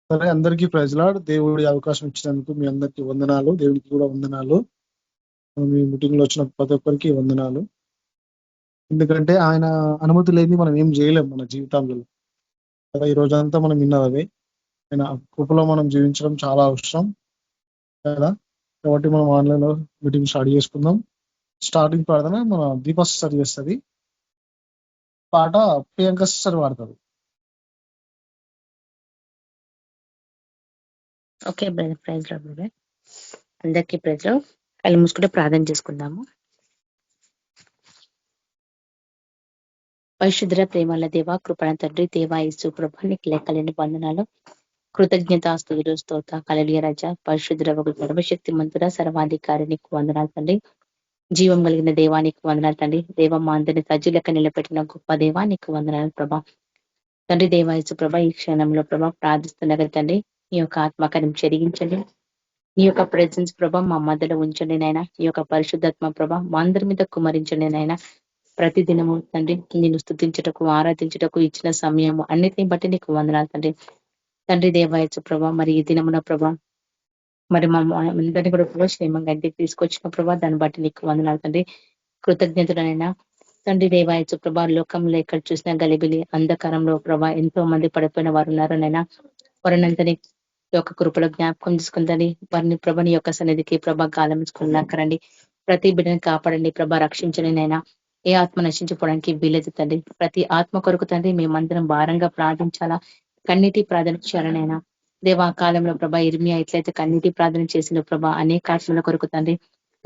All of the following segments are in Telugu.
సరే, అందరికీ ప్రైజ్ లార్డ్. దేవుడి అవకాశం ఇచ్చినందుకు మీ అందరికీ వందనాలు. దేవునికి కూడా వందనాలు. మీ మీటింగ్ లో వచ్చిన ప్రతి ఒక్కరికి వందనాలు. ఎందుకంటే ఆయన అనుమతి లేని మనం ఏం చేయలేం మన జీవితాల్లో కదా. ఈ రోజంతా మనం విన్నది ఆయన కృపలో మనం జీవించడం చాలా అవసరం కదా. కాబట్టి మనం ఆన్లైన్ లో మీటింగ్ స్టార్ట్ చేసుకుందాం. స్టార్టింగ్ ప్రార్థన మన దీప సిస్టర్ చేస్తుంది. పాట ప్రియాంక సిస్టర్ పాడతారు. ఓకే బ్రదర్, ప్రైజ్ లో బ్రదర్. అందరికీ ప్రైజ్ లో. కళ్ళు మూసుకుంటే ప్రార్థన చేసుకుందాము. పరిశుద్ర ప్రేమల దేవ, కృపణ తండ్రి, దేవా యేసు ప్రభు, నీకు లెక్కలేని వందనాలు, కృతజ్ఞతాస్తుతులు, స్తోత్ర కలలియ రజ, పరిశుద్ర సర్వశక్తి మంతుడ, సర్వాధికారి, నీకు వందనాలు తండ్రి. జీవం కలిగిన దేవానికి వందనాలు తండ్రి. దేవ మా అందరిని సజ్జులెక్క నిలబెట్టిన గొప్ప దేవానికి వందనాలు ప్రభా. తండ్రి దేవాయసు ప్రభ, ఈ క్షణంలో ప్రభా ప్రార్థిస్తున్నగ తండ్రి, నీ యొక్క ఆత్మకార్యం చెరిగించండి. నీ యొక్క ప్రెజెన్స్ ప్రభ మా మధ్యలో ఉంచండి నాయన. నీ యొక్క పరిశుద్ధాత్మ ప్రభ మా అందరి మీద కుమరించండి నాయన. ప్రతి దినము తండ్రి నేను స్తుతించుటకు, ఆరాధించుటకు ఇచ్చిన సమయము అన్నిటిని బట్టి నీకు వందనాలు తండ్రి. తండ్రి దేవాయచు ప్రభ, మరి ఈ దినమున ప్రభ మరి మా అందరినీ కూడా ప్రభా క్షేమంగా ఇంటికి తీసుకొచ్చిన ప్రభా, దాన్ని బట్టి నీకు వందనాలు తండ్రి. కృతజ్ఞతలైనా తండ్రి దేవాయచు ప్రభా, లోకంలో ఎక్కడ చూసినా గలిబిలి అంధకారంలో ప్రభా ఎంతో మంది పడిపోయిన వారు ఉన్నారనైనా వారినంతని యొక్క కృపలో జ్ఞాపకం తీసుకుందని వారిని ప్రభని యొక్క సన్నిధికి ప్రభా గాలమించుకున్నాకరండి. ప్రతి బిడ్డని కాపాడండి ప్రభా, రక్షించండి నైనా. ఏ ఆత్మ నశించిపోవడానికి వీలేదు తండ్రి. ప్రతి ఆత్మ కొరకు తండ్రి మేమందరం భారంగా ప్రార్థించాలా, కన్నీటి ప్రార్థన చేయాలనైనా. దేవా కాలంలో ప్రభా ఇర్మియా ఎట్లయితే కన్నీటి ప్రార్థన చేసిన ప్రభా అనేక ఆత్మల కొరకు తండ్రి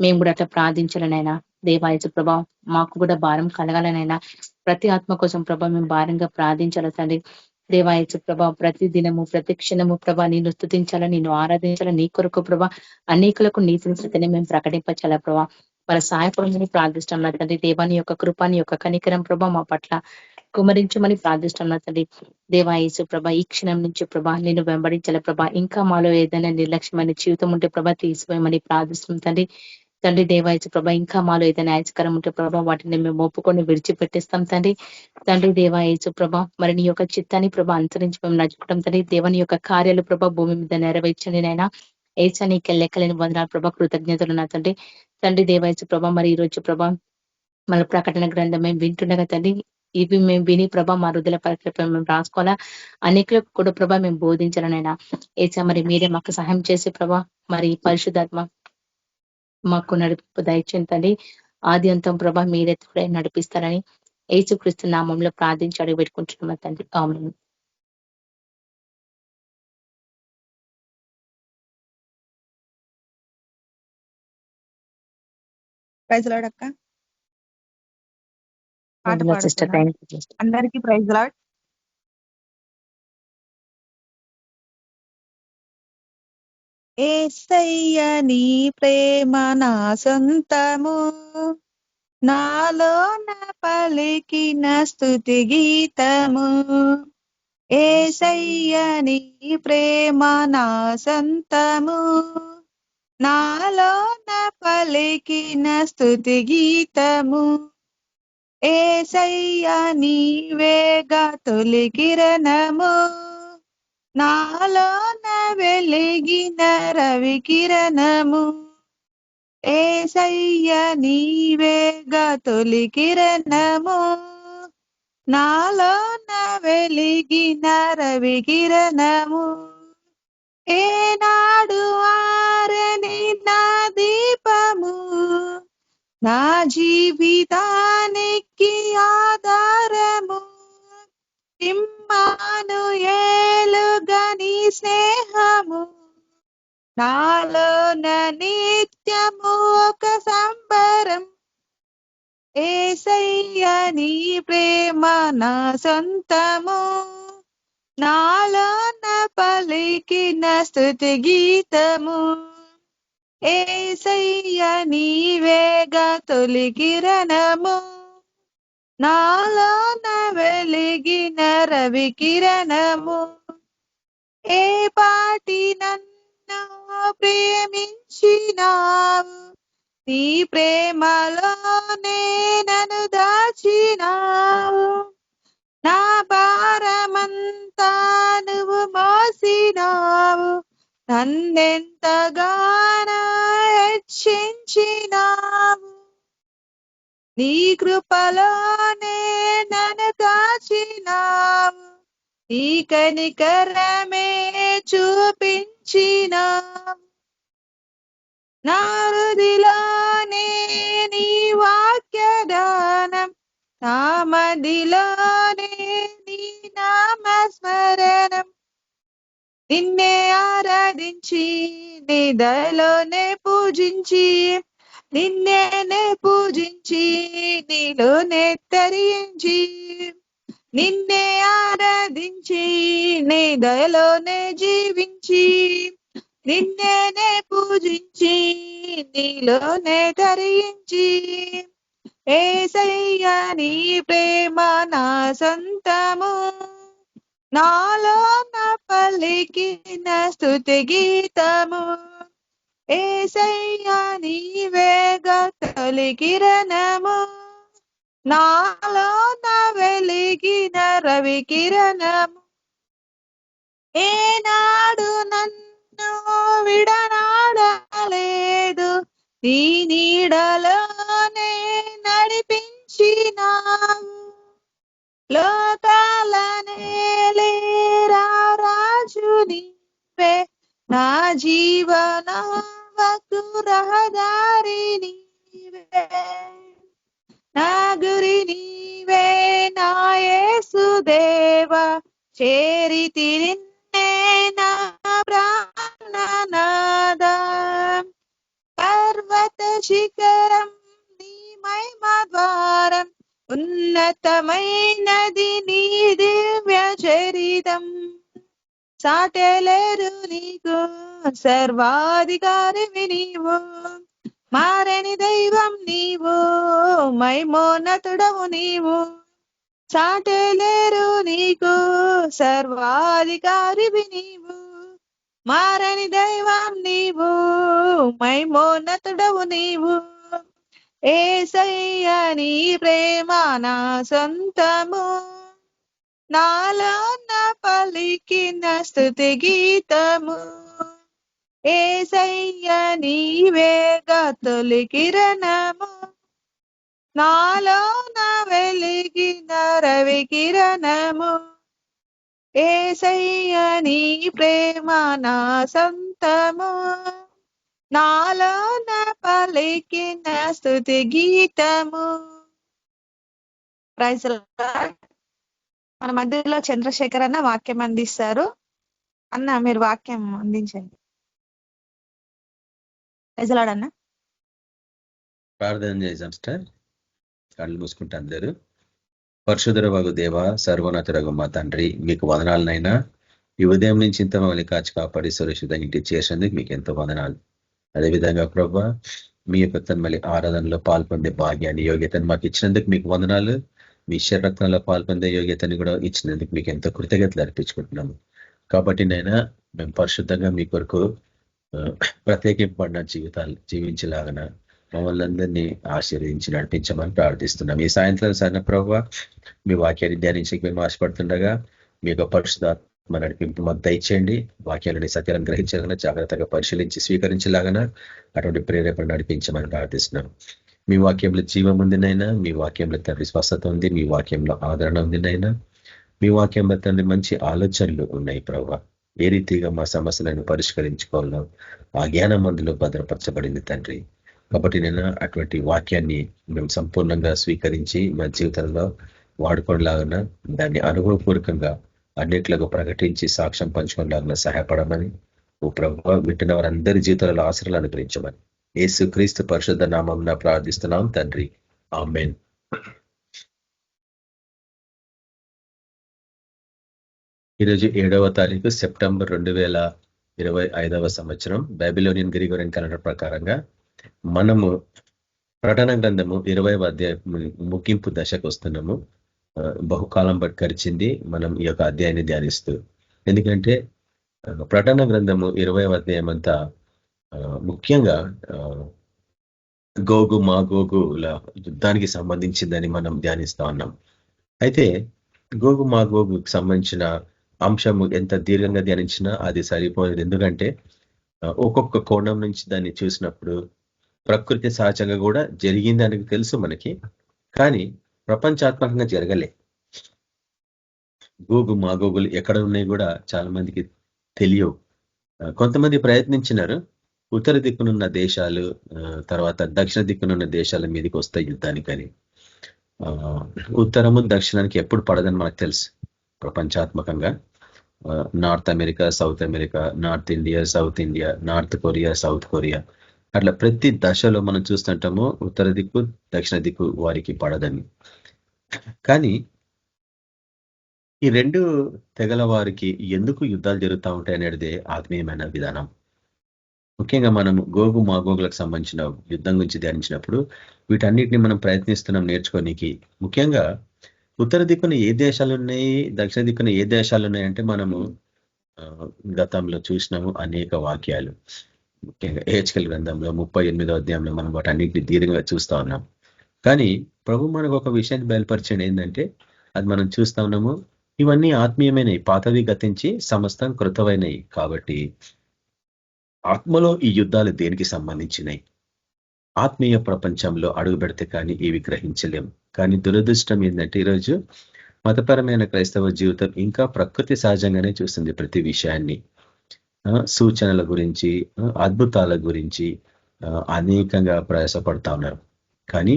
మేము కూడా అట్లా ప్రార్థించాలనైనా. దేవాయచు ప్రభా మాకు కూడా భారం కలగాలనైనా. ప్రతి ఆత్మ కోసం ప్రభా మేము భారంగా ప్రార్థించాలి తండ్రి. దేవాయచు ప్రభా ప్రతి దినము ప్రతి క్షణము ప్రభా నేను స్తుతించాలా, నేను ఆరాధించాలా, నీ కొరకు ప్రభా అనేకులకు నీతిని స్థితిని మేము ప్రకటించాలా ప్రభా. వాళ్ళ సహాయపడమని ప్రార్థిస్తాం తండ్రి. దేవాని యొక్క కృపాని యొక్క కనికరం ప్రభా మా పట్ల కుమరించమని ప్రార్థిస్తాం తండ్రి. దేవాయేసు ప్రభా ఈ క్షణం నుంచి ప్రభా నేను వెంబడించాల ప్రభా. ఇంకా మాలో ఏదైనా నిర్లక్ష్యమైన జీవితం ఉంటే ప్రభా తీసిపోయమని ప్రార్థిస్తాం తండ్రి. తండ్రి దేవాయచు ప్రభా ఇంకా మాలో ఏదైనా యాచకరం ఉంటే ప్రభా వాటిని మేము ఒప్పుకొని విడిచిపెట్టిస్తాం తండ్రి. తండ్రి దేవాయేసు ప్రభా మరి నీ యొక్క చిత్తాన్ని ప్రభా అనుసరించి మేము నడుచుకుంటాం తండ్రి. దేవుని యొక్క కార్యాలు ప్రభా భూమి మీద నెరవేర్చండి నైనా. ఏసా నీకు లెక్కలేని వందనాలు ప్రభా, కృతజ్ఞతలు నా తండ్రి. తండ్రి దేవాయచు ప్రభా మరి ఈ రోజు ప్రభా మన ప్రకటన గ్రంథం మేము వింటుండగా తండ్రి ఇవి మేము విని ప్రభా మా హృదయ పరీక్ష మేము రాసుకోవాలా, అనేకులకు కూడా ప్రభా మేము బోధించాలనైనా. ఏసా మరి మీరే మాకు సహాయం చేసే ప్రభా మరి పరిశుద్ధాత్మ మాకు నడుపు దయచేయండి. ఆది అంతం ప్రభా మీరే నడిపిస్తారని యేసుక్రీస్తు నామంలో ప్రార్థించి అడుగు పెట్టుకుంటున్నాం తండ్రి. ఆమేన్. ప్రైజ్ లార్డ్ అక్క. పాట సిస్టర్ పాడుతున్నా. అందరికీ ప్రైజ్ లార్డ్. యేసయ్య నీ ప్రేమ నా సొంతము, నాలోన పలికిన స్తుతి గీతము. యేసయ్య నీ ప్రేమ నా సొంతము, నాలోన పలికిన స్తుతి గీతము. యేసయ్య నీవేగా తొలి కిరణము, నాలోన వెలిగిన రవి కిరణము. యేసయ్య నీవేగా తొలి కిరణము, నాలోన వెలిగిన రవి కిరణము. ఏనాడు ఆరని నా దీపము, నా జీవితానికి ఆధారము. ఇమ్మానుయేలుగా నీ స్నేహము, నాలోన నిత్యము ఒక సంబరం. యేసయ్య నీ ప్రేమ నా సొంతము, నాలోన పలికిన స్తుతి గీతము. యేసయ్య నీవేగా తొలి కిరణము, నాలోన వెలిగిన రవి కిరణము. ఏ పాటి నన్ను ప్రేమించినావు, నీ ప్రేమలోనే నన్ను దాచినావు. నా భారమంతా నువ్వు మోసిన కాపాడినావు, నన్నెంతగానో హెచ్చించినావు. నీ కృపలోనే నన్ను కాచినావు, నీ కనికరమే చూపించినావు. నా హృదిలోనే నీ వాక్యదానం, నా మదిలోనే నీ నామస్మరణం. నిన్నే ఆరాధించి నీ దయలోనే పూజించి, నిన్నే పూజించి నీలోనే తరించి, నిన్నే ఆరాధించి నీ దయలోనే జీవించి, నిన్నే పూజించి నీలోనే తరించి. యేసయ్యా నీ ప్రేమ నా సొంతము, నాలో నా పలికిన స్తుతి గీతము. యేసయ్యా నీవేగా తొలి కిరణము, నాలో నా వెలిగిన రవి కిరణము. ఏనాడు నన్ను విడనాడలేదు, నీ నీడలోనే నడిపించినావు. లోకాల నేలేరా రాజు నీవే, నా జీవనావకు రహదారి నీవే. నా గురి నీవే నా యేసుదేవా, చేరితి నిన్నే నా ప్రాణనాదా. పర్వత శిఖరం నీ మహిమ ద్వారం, ఉన్నతమైనది నీ దివ్య చరితం. సాటెలేరు నీకు సర్వాధికారివి నీవు, మారని దైవం నీవు, మహిమోన్నతుడవు నీవు. సాటెలేరు నీకు సర్వాధికారివి నీవు, మారని దైవం నీవు, మహిమోన్నతుడవు నీవు. యేసయ్యా నీ ప్రేమ నా సొంతము, నాలో నా పలికిన స్తుతి గీతము. యేసయ్యా నీవేగా తొలి కిరణము, నాలో నా వెలిగిన రవి కిరణము. యేసయ్యా నీ ప్రేమ నా సొంతము, నాలో నా పలికిన స్తుతి గీతము. Praise the lord. మన మధ్యలో చంద్రశేఖర్ అన్న వాక్యం అందిస్తారు. అన్న మీరు వాక్యం అందించండి. ప్రైజ్ ది లార్డ్ అన్న. ప్రార్థన చేద్దాం సార్. కళ్ళు మూసుకుంటే అందరూ. పరిశుద్ధుడవగు దేవ, సర్వోన్నతుడగు మా తండ్రి, మీకు వందనాలనైనా. ఈ ఉదయం నుంచి ఇంత మమ్మల్ని కాచి కాపాడి సురక్షితంగా ఇంటికి చేసేందుకు మీకు ఎంతో వందనాలు. అదేవిధంగా ప్రభా, మీ యొక్క మళ్ళీ ఆరాధనలో పాల్పొందే భాగ్యాన్ని, యోగ్యతను మాకు ఇచ్చినందుకు మీకు వందనాలు. మీ శరక్తంలో పాల్పొందే యోగ్యతని కూడా ఇచ్చినందుకు మీకు ఎంతో కృతజ్ఞతలు అర్పించుకుంటున్నాము. కాబట్టి నైనా మేము పరిశుద్ధంగా మీ కొరకు ప్రత్యేకింపబడిన జీవితాలు జీవించేలాగన మమ్మల్ని అందరినీ ఆశీర్వదించి నడిపించమని ప్రార్థిస్తున్నాం. ఈ సాయంత్రం సన్న ప్రభావ మీ వాక్యాన్ని ధ్యానించక మేము ఆశపడుతుండగా మీ యొక్క పరిశుద్ధాత్మ నడిపింపు మాకు దయచేయండి. వాక్యాలని సత్యాలను గ్రహించాలన్నా జాగ్రత్తగా పరిశీలించి స్వీకరించలాగన అటువంటి ప్రేరేపణ నడిపించమని ప్రార్థిస్తున్నాం. మీ వాక్యంలో జీవం ఉందినైనా, మీ వాక్యంలో తండ్రి స్వస్థత ఉంది, మీ వాక్యంలో ఆదరణ ఉందినైనా, మీ వాక్యంలో తండ్రి మంచి ఆలోచనలు ఉన్నాయి ప్రభావ. ఏ రీతిగా మా సమస్యలను పరిష్కరించుకోవాలో ఆ జ్ఞానం అందులో భద్రపరచబడింది తండ్రి. కాబట్టి నేను అటువంటి వాక్యాన్ని మేము సంపూర్ణంగా స్వీకరించి మా జీవితంలో వాడుకోలాగా, దాన్ని అనుభవపూర్వకంగా అన్నిట్లకు ప్రకటించి సాక్ష్యం పంచుకోలాగా సహాయపడమని ఓ ప్రభువా, వింటున్న వారందరి జీవితాలలో ఆశీర్వాదాలు అనుగ్రహించమని యేసు క్రీస్తు పరిశుద్ధ నామమున ప్రార్థిస్తున్నాం తండ్రి, ఆమేన్. ఈరోజు 7వ తారీఖు సెప్టెంబర్ 2025 సంవత్సరం. బైబిలోనియన్ గ్రిగోరియన్ క్యాలెండర్ ప్రకారంగా మనము ప్రకటన గ్రంథము 20వ అధ్యాయం ముగింపు దశకు వస్తున్నాము. బహుకాలం బట్టి గడిచింది మనం ఈ యొక్క అధ్యాయాన్ని ధ్యానిస్తూ. ఎందుకంటే ప్రకటన గ్రంథము 20వ అధ్యాయం అంతా ముఖ్యంగా గోగు మాగోగుల యుద్ధానికి సంబంధించిందని మనం ధ్యానిస్తా ఉన్నాం. అయితే గోగు మాగోగుకి సంబంధించిన అంశము ఎంత దీర్ఘంగా ధ్యానించినా అది సరిపోలేదు. ఎందుకంటే ఒక్కొక్క కోణం నుంచి దాన్ని చూసినప్పుడు ప్రకృతి సహజంగా కూడా జరిగిందని తెలుసు మనకి, కానీ ప్రపంచాత్మకంగా జరగలే. గోగు మాగోగులు ఎక్కడ ఉన్నాయి కూడా చాలా మందికి తెలియవు. కొంతమంది ప్రయత్నించినారు. ఉత్తర దిక్కునున్న దేశాలు, తర్వాత దక్షిణ దిక్కునున్న దేశాల మీదకి వస్తాయి యుద్ధానికని. ఉత్తరము దక్షిణానికి ఎప్పుడు పడదని మనకు తెలుసు ప్రపంచాత్మకంగా. North America, south America, north India, south India, north Korea, south Korea, అట్లా ప్రతి దశలో మనం చూస్తుంటాము ఉత్తర దిక్కు దక్షిణ దిక్కు వారికి పడదని. కానీ ఈ రెండు తెగల వారికి ఎందుకు యుద్ధాలు జరుగుతూ ఉంటాయి అనేది ఆత్మీయమైన విధానం. ముఖ్యంగా మనం గోగు మాగోగులకు సంబంధించిన యుద్ధం గురించి ధ్యానించినప్పుడు వీటన్నిటిని మనం ప్రయత్నిస్తున్నాం నేర్చుకోనికి. ముఖ్యంగా ఉత్తర దిక్కున ఏ దేశాలు ఉన్నాయి, దక్షిణ దిక్కున ఏ దేశాలు ఉన్నాయంటే మనము గతంలో చూసినాము అనేక వాక్యాలు. ముఖ్యంగా హెచ్కెల్ గ్రంథంలో 38వ అధ్యాయంలో మనం వాటన్నిటిని దీర్ఘంగా చూస్తా ఉన్నాం. కానీ ప్రభు మనకు ఒక విషయాన్ని బయలుపరిచండి ఏంటంటే, అది మనం చూస్తా ఉన్నాము, ఇవన్నీ ఆత్మీయమైనవి, పాతవి గతించి సమస్తం కృతమైనవి. కాబట్టి ఆత్మలో ఈ యుద్ధాలు దేనికి సంబంధించినవి? ఆత్మీయ ప్రపంచంలో అడుగు పెడితే కానీ ఇవి గ్రహించలేం. కానీ దురదృష్టం ఏంటంటే ఈరోజు మతపరమైన క్రైస్తవ జీవితం ఇంకా ప్రకృతి సహజంగానే చూస్తుంది ప్రతి విషయాన్ని. సూచనల గురించి, అద్భుతాల గురించి అనేకంగా ప్రయాసపడతా ఉన్నారు. కానీ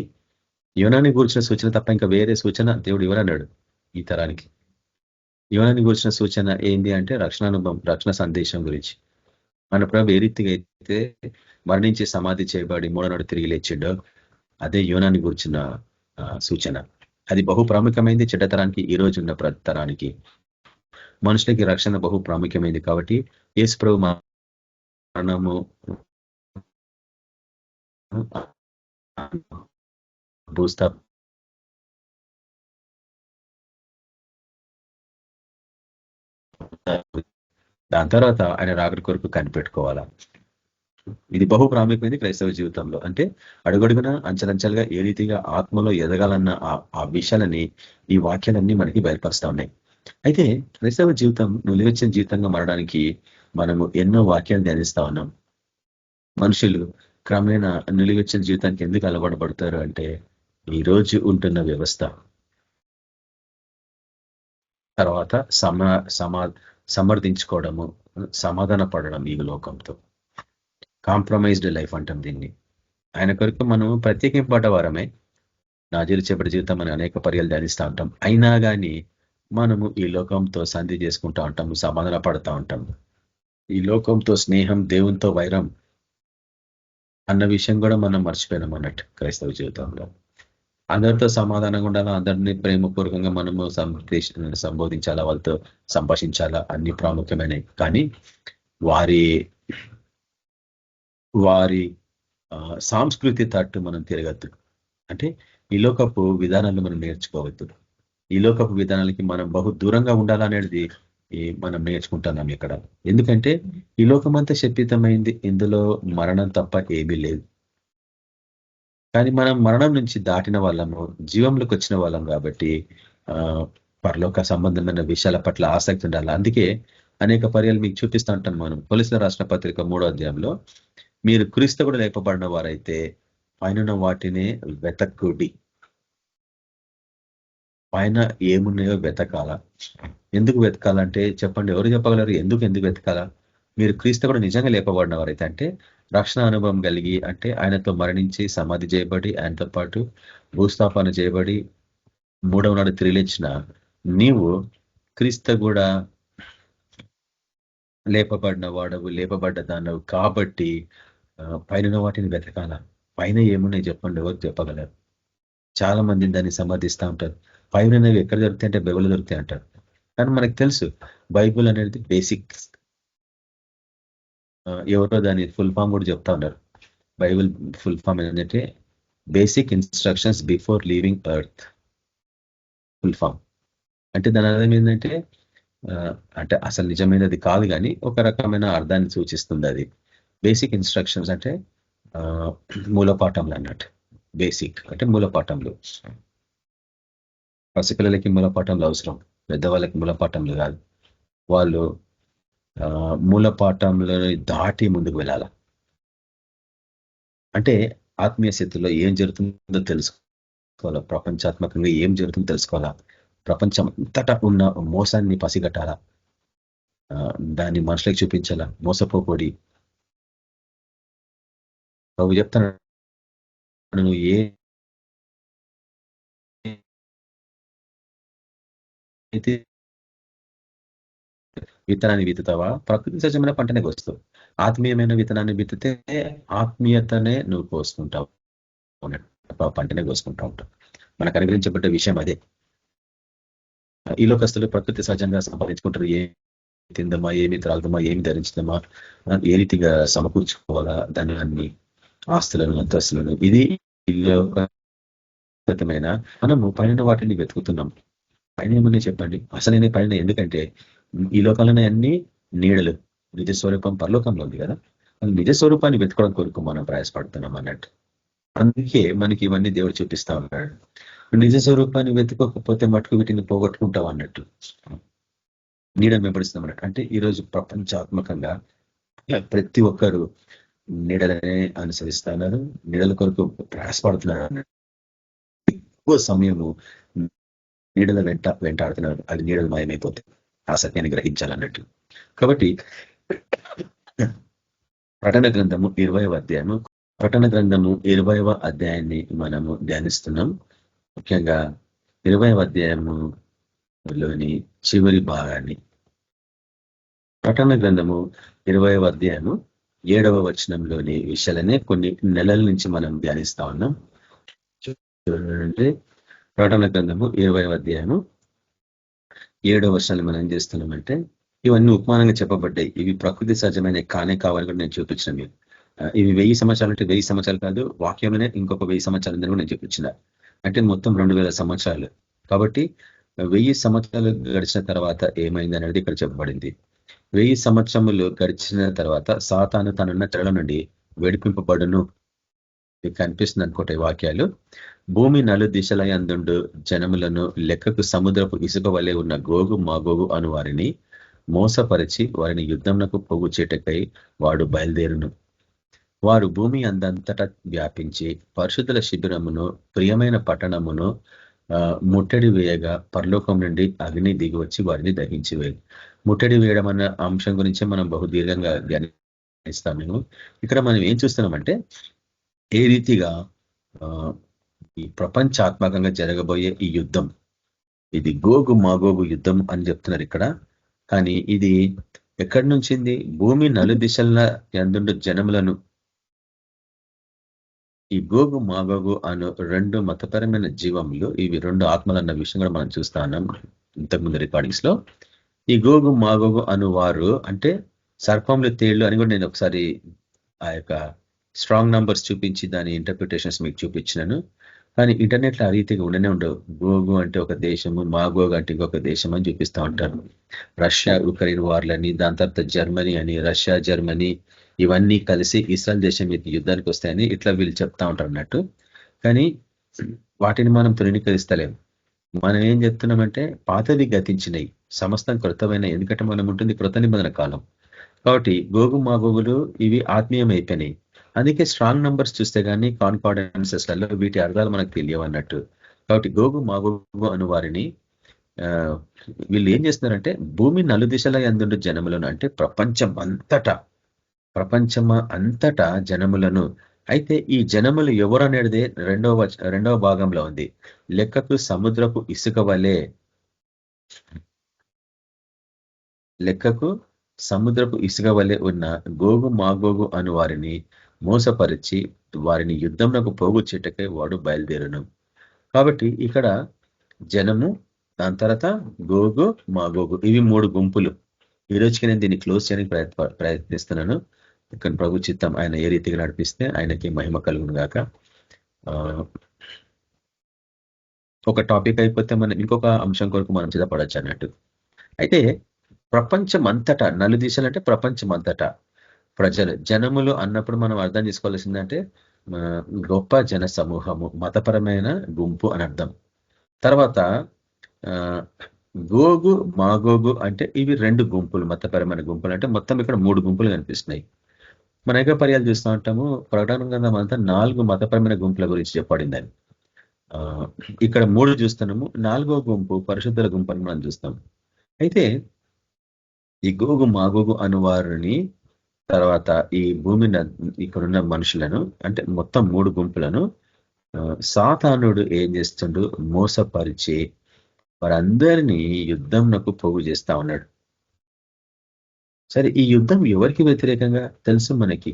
యోనాని గురించిన సూచన తప్ప ఇంకా వేరే సూచన దేవుడు ఇవ్వనన్నాడు ఈ తరానికి. యోనాని గురించిన సూచన ఏంది అంటే రక్షణ అనుభవం, రక్షణ సందేశం గురించి. మన ప్రభు ఏ రీతిగా అయితే మరణించి సమాధి చేయబడి మూడో నాడు తిరిగి లేచిండో అదే యోనాని గురించిన సూచన. అది బహు ప్రాముఖ్యమైంది చెడ్డతరానికి, ఈ రోజు ఉన్న తరానికి. మనుషులకి రక్షణ బహు ప్రాముఖ్యమైంది. కాబట్టి యేసు ప్రభు మరణము భూస్థా దాని తర్వాత ఆయన రాకడ కొరకు కనిపెట్టుకోవాలా. ఇది బహు ప్రాముఖ్యమైనది క్రైస్తవ జీవితంలో. అంటే అడుగడుగున అంచెలంచెలుగా ఏ రీతిగా ఆత్మలో ఎదగాలన్న ఆ విషయాలని ఈ వాక్యాలన్నీ మనకి బయలుపరుస్తా ఉన్నాయి. అయితే క్రైస్తవ జీవితం నిలువెచ్చిన జీవితంగా మారడానికి మనము ఎన్నో వాక్యాలు ధ్యానిస్తా ఉన్నాం. మనుషులు క్రమేణా నిలువెచ్చిన జీవితానికి ఎందుకు అలవాటు పడతారు అంటే ఈ రోజు ఉంటున్న వ్యవస్థ, తర్వాత సమర్థించుకోవడము, సమాధాన పడడం ఈ లోకంతో. కాంప్రమైజ్డ్ లైఫ్ అంటాం దీన్ని. ఆయన కొరకు మనము ప్రత్యేకింపబడ్డ వారమే. నాజీలు చేపటి జీవితం అని అనేక పర్యాలు ధ్యానిస్తూ ఉంటాం. అయినా కానీ మనము ఈ లోకంతో సంధి చేసుకుంటూ ఉంటాము, సమాధాన పడుతూ ఉంటాము. ఈ లోకంతో స్నేహం, దేవునితో వైరం అన్న విషయం కూడా మనం మర్చిపోయినాం అన్నట్టు క్రైస్తవ జీవితంలో. అందరితో సమాధానంగా ఉండాలా, అందరినీ ప్రేమపూర్వకంగా మనము సంబోధించాలా, వాళ్ళతో సంభాషించాలా, అన్ని ప్రాముఖ్యమైనవి. కానీ వారి సంస్కృతి తట్టు మనం తిరగద్దు. అంటే ఈ లోకపు విధానాలు మనం నేర్చుకోవద్దు. ఈ లోకపు విధానాలకి మనం బహు దూరంగా ఉండాలనేది మనం నేర్చుకుంటున్నాం ఇక్కడ. ఎందుకంటే ఈ లోకమంతా శపితమైంది, ఇందులో మరణం తప్ప ఏమీ లేదు. కానీ మనం మరణం నుంచి దాటిన వాళ్ళము, జీవంలోకి వచ్చిన వాళ్ళం కాబట్టి పరలోక సంబంధమైన విషయాల పట్ల ఆసక్తి ఉండాలి. అందుకే అనేక పర్యాలు మీకు చూపిస్తూ ఉంటాం మనం. కొలస్సీయుల రాసిన పత్రిక 3వ అధ్యాయంలో, మీరు క్రీస్తు కూడా లేపబడిన వారైతే పైన వాటినే వెతకుడి. పైన ఏమున్నాయో వెతకాలా. ఎందుకు వెతకాలంటే చెప్పండి, ఎవరు చెప్పగలరు? ఎందుకు వెతకాలా? మీరు క్రీస్తు కూడా నిజంగా లేపబడిన వారైతే, అంటే రక్షణ అనుభవం కలిగి, అంటే ఆయనతో మరణించి సమాధి చేయబడి ఆయనతో పాటు భూస్థాపన చేయబడి మూడవ నాడు తిరిగి లేచిన నీవు క్రీస్తు కూడా లేపబడిన వాడవు, లేపబడ్డ దానవు. కాబట్టి పైన వాటిని వెతకాల. పైన ఏమున్నాయి చెప్పండి, ఎవరు చెప్పగలరు? చాలా మంది దాన్ని సమర్థిస్తూ ఉంటారు. పైన ఎక్కడ దొరుకుతాయి అంటే బైబిల్ దొరుకుతాయి అంటారు. కానీ మనకు తెలుసు బైబిల్ అనేది బేసిక్. ఎవరో దాని ఫుల్ ఫామ్ కూడా చెప్తా ఉన్నారు. బైబిల్ ఫుల్ ఫామ్ ఏంటంటే basic instructions before leaving earth. Full form అంటే దాని అర్థం ఏంటంటే, అంటే అసలు నిజమైనది కాదు కానీ ఒక రకమైన అర్థాన్ని సూచిస్తుంది అది. బేసిక్ ఇన్స్ట్రక్షన్స్ అంటే మూలపాఠంలు అన్నట్టు. బేసిక్ అంటే మూలపాఠంలు. పసిపిల్లలకి మూలపాఠంలు అవసరం, పెద్దవాళ్ళకి మూలపాఠంలు కాదు. వాళ్ళు మూలపాఠంలో దాటి ముందుకు వెళ్ళాల. అంటే ఆత్మీయ స్థితిలో ఏం జరుగుతుందో తెలుసుకోవాలా, ప్రపంచాత్మకంగా ఏం జరుగుతుందో తెలుసుకోవాలా, ప్రపంచం అంతటా ఉన్న మోసాన్ని పసిగట్టాలా, దాన్ని మనుషులకు చూపించాలా. మోసపోకూడి ప్రభు చెప్తాను, నువ్వు అయితే విత్తనాన్ని విత్తుతావా, ప్రకృతి సహజమైన పంటనే కోస్తావు. ఆత్మీయమైన విత్తనాన్ని విత్తితే ఆత్మీయతనే నువ్వు కోసుకుంటావు, పంటనే కోసుకుంటా ఉంటావు. మనకు అనుగ్రహించబడ్డ విషయం అదే. ఈ లోకస్తులు ప్రకృతి సహజంగా సంపాదించుకుంటారు. ఏమి తిందమా, ఏమి త్రాగుదమా, ఏమి ధరించుదామా, ఏ రీతిగా సమకూర్చుకోవాలా, దాని అన్ని ఆస్తులను అంతస్తులను. ఇది లోకమైన మనము పైన వాటిని వెతుకుతున్నాం. పైన ఏమని చెప్పండి, అసలైన పైన. ఎందుకంటే ఈ లోకాలనే అన్ని నీడలు, నిజ స్వరూపం పరలోకంలో ఉంది కదా. నిజ స్వరూపాన్ని వెతుకోవడం కొరకు మనం ప్రయాసపడుతున్నాం అన్నట్టు. అందుకే మనకి ఇవన్నీ దేవుడు చూపిస్తా ఉన్నాడు. నిజ స్వరూపాన్ని వెతుకోకపోతే మటుకు వీటిని పోగొట్టుకుంటాం అన్నట్టు, నీడను వెంబడిస్తాం అన్నట్టు. అంటే ఈరోజు ప్రపంచాత్మకంగా ప్రతి ఒక్కరు నీడలనే అనుసరిస్తున్నారు, నీడల కొరకు ప్రయాసపడుతున్నారు అన్నట్టు. ఎక్కువ సమయము నీడల వెంటాడుతున్నారు. అది నీడలు మాయమైపోతాయి, ఆ సత్యాన్ని గ్రహించాలన్నట్టు. కాబట్టి ప్రకటన గ్రంథము 20వ అధ్యాయము, ప్రకటన గ్రంథము 20వ అధ్యాయాన్ని మనము ధ్యానిస్తున్నాం. ముఖ్యంగా 20వ అధ్యాయములోని చివరి భాగాన్ని, ప్రకటన గ్రంథము 20వ అధ్యాయము 7వ వచనంలోని విషయాలనే కొన్ని నెలల నుంచి మనం ధ్యానిస్తా ఉన్నాం. చూడండి, ప్రకటన గ్రంథము 20వ అధ్యాయము 7వ వచనాలు మనం ఏం చేస్తున్నామంటే, ఇవన్నీ ఉపమానంగా చెప్పబడ్డాయి. ఇవి ప్రకృతి సహజమైన కానే కావాలని కూడా నేను చూపించిన. మీరు ఇవి 1000 సంవత్సరాలు అంటే 1000 సంవత్సరాలు కాదు, వాక్యంలోనే ఇంకొక 1000 సంవత్సరాలు ఉందని కూడా నేను చూపించిన. అంటే మొత్తం 2000 సంవత్సరాలు. కాబట్టి 1000 సంవత్సరాలు గడిచిన తర్వాత ఏమైంది అనేది ఇక్కడ చెప్పబడింది. 1000 సంవత్సరములు గడిచిన తర్వాత సాతాను తనున్న తెరల నుండి వేడిపింపబడును. మీకు కనిపిస్తుంది అనుకుంటే వాక్యాలు. భూమి నలు దిశల యందుండు జనములను లెక్కకు సముద్రపు ఇసుక వలె ఉన్న గోగు మాగోగు అను వారిని మోసపరిచి వారిని యుద్ధంనకు పోగు చేటకై వాడు బయలుదేరును. వారు భూమి అందంతటా వ్యాపించి పరిశుద్ధుల శిబిరమును ప్రియమైన పట్టణమును ముట్టడి వేయగా పరలోకం నుండి అగ్ని దిగి వచ్చి వారిని దహించి వేయాలి. ముట్టడి వేయడం అన్న అంశం గురించి మనం బహుదీర్ఘంగా ధ్యానిస్తాం. మేము ఇక్కడ మనం ఏం చూస్తున్నామంటే, ఏ రీతిగా ఈ ప్రపంచాత్మకంగా జరగబోయే ఈ యుద్ధం, ఇది గోగు మాగోగు యుద్ధం అని చెప్తున్నారు ఇక్కడ. కానీ ఇది ఎక్కడి నుంచింది? భూమి నలు దిశల యందుండు జనములను. ఈ గోగు మాగోగు అను 2 మతపరమైన జీవములు, ఇవి 2 ఆత్మలు అన్న విషయం కూడా మనం చూస్తా ఉన్నాం ఇంతకుముందు రికార్డింగ్స్ లో. ఈ గోగు మాగోగు అను వారు అంటే సర్పంలు, తేళ్లు అని కూడా నేను ఒకసారి ఆ యొక్క స్ట్రాంగ్ నంబర్స్ చూపించి దాని ఇంటర్ప్రిటేషన్స్ మీకు చూపించినాను. కానీ ఇంటర్నెట్ లో ఆ రీతిగా ఉండనే ఉండవు. గోగు అంటే ఒక దేశము, మాగోగు అంటే ఇంకొక దేశం అని చూపిస్తూ ఉంటారు. రష్యా ఉక్రెయిన్ వార్లని, దాని తర్వాత జర్మనీ అని, రష్యా జర్మనీ ఇవన్నీ కలిసి ఇస్రాయల్ దేశం మీద యుద్ధానికి వస్తాయని ఇట్లా వీళ్ళు చెప్తా ఉంటారు అన్నట్టు. కానీ వాటిని మనం తృణీకరిస్తలేము. మనం ఏం చెప్తున్నామంటే, పాతవి గతించినవి, సమస్తం కృతమైన. ఎందుకంటే మనం ఉంటుంది కృత నిబంధన కాలం. కాబట్టి గోగు మాగోగులు ఇవి ఆత్మీయం అయిపోయినాయి. అందుకే స్ట్రాంగ్ నంబర్స్ చూస్తే కానీ కాన్ఫిడెన్సెస్లలో వీటి అర్థాలు మనకు తెలియవు అన్నట్టు. కాబట్టి గోగు మాగోగు అను వారిని వీళ్ళు ఏం చేస్తున్నారంటే, భూమి నలు దిశల యందుండు జనములను, అంటే ప్రపంచమ అంతటా జనములను. అయితే ఈ జనములు ఎవరు అనేది రెండవ భాగంలో ఉంది. లెక్కకు సముద్రపు ఇసుక వలె, లెక్కకు సముద్రపు ఇసుక వలె ఉన్న గోగు మాగోగు అను వారిని మోసపరిచి వారిని యుద్ధంనకు పోగు చేటకై వాడు బయలుదేరును. కాబట్టి ఇక్కడ జనము, దాని తర్వాత గోగు మాగోగు, ఇవి 3 గుంపులు. ఈ రోజుకి నేను దీన్ని క్లోజ్ చేయడానికి ప్రయత్నిస్తున్నాను. ఇక్కడ ప్రభు చిత్తం ఆయన ఏ రీతిగా నడిపిస్తే ఆయనకి మహిమ కలుగును గాక. ఒక టాపిక్ అయిపోతే మనం ఇంకొక అంశం కొరకు మనం సిద్ధపడచ్చు అన్నట్టు. అయితే ప్రపంచం అంతటా, నలు దిశలు అంటే ప్రపంచం అంతటా ప్రజలు, జనములు అన్నప్పుడు మనం అర్థం చేసుకోవాల్సిందంటే గొప్ప జన సమూహము, మతపరమైన గుంపు అని అర్థం. తర్వాత గోగు మాగోగు అంటే ఇవి 2 గుంపులు, మతపరమైన గుంపులు. అంటే మొత్తం ఇక్కడ 3 గుంపులు కనిపిస్తున్నాయి. మన అనేక పర్యాలు చూస్తూ ఉంటాము. ప్రకటన గ్రంథం అంతా 4 మతపరమైన గుంపుల గురించి చెప్పబడిందని. ఇక్కడ 3 చూస్తున్నాము. 4వ గుంపు పరిశుద్ధుల గుంపు అని మనం చూస్తాం. అయితే ఈ గోగు మాగోగు అను వారిని, తర్వాత ఈ భూమిని ఇక్కడున్న మనుషులను, అంటే మొత్తం 3 గుంపులను సాతానుడు ఏం చేస్తుండు, మోసపరిచి వారందరినీ యుద్ధంనకు పోగు చేస్తా ఉన్నాడు. సరే, ఈ యుద్ధం ఎవరికి వ్యతిరేకంగా తెలుసు మనకి?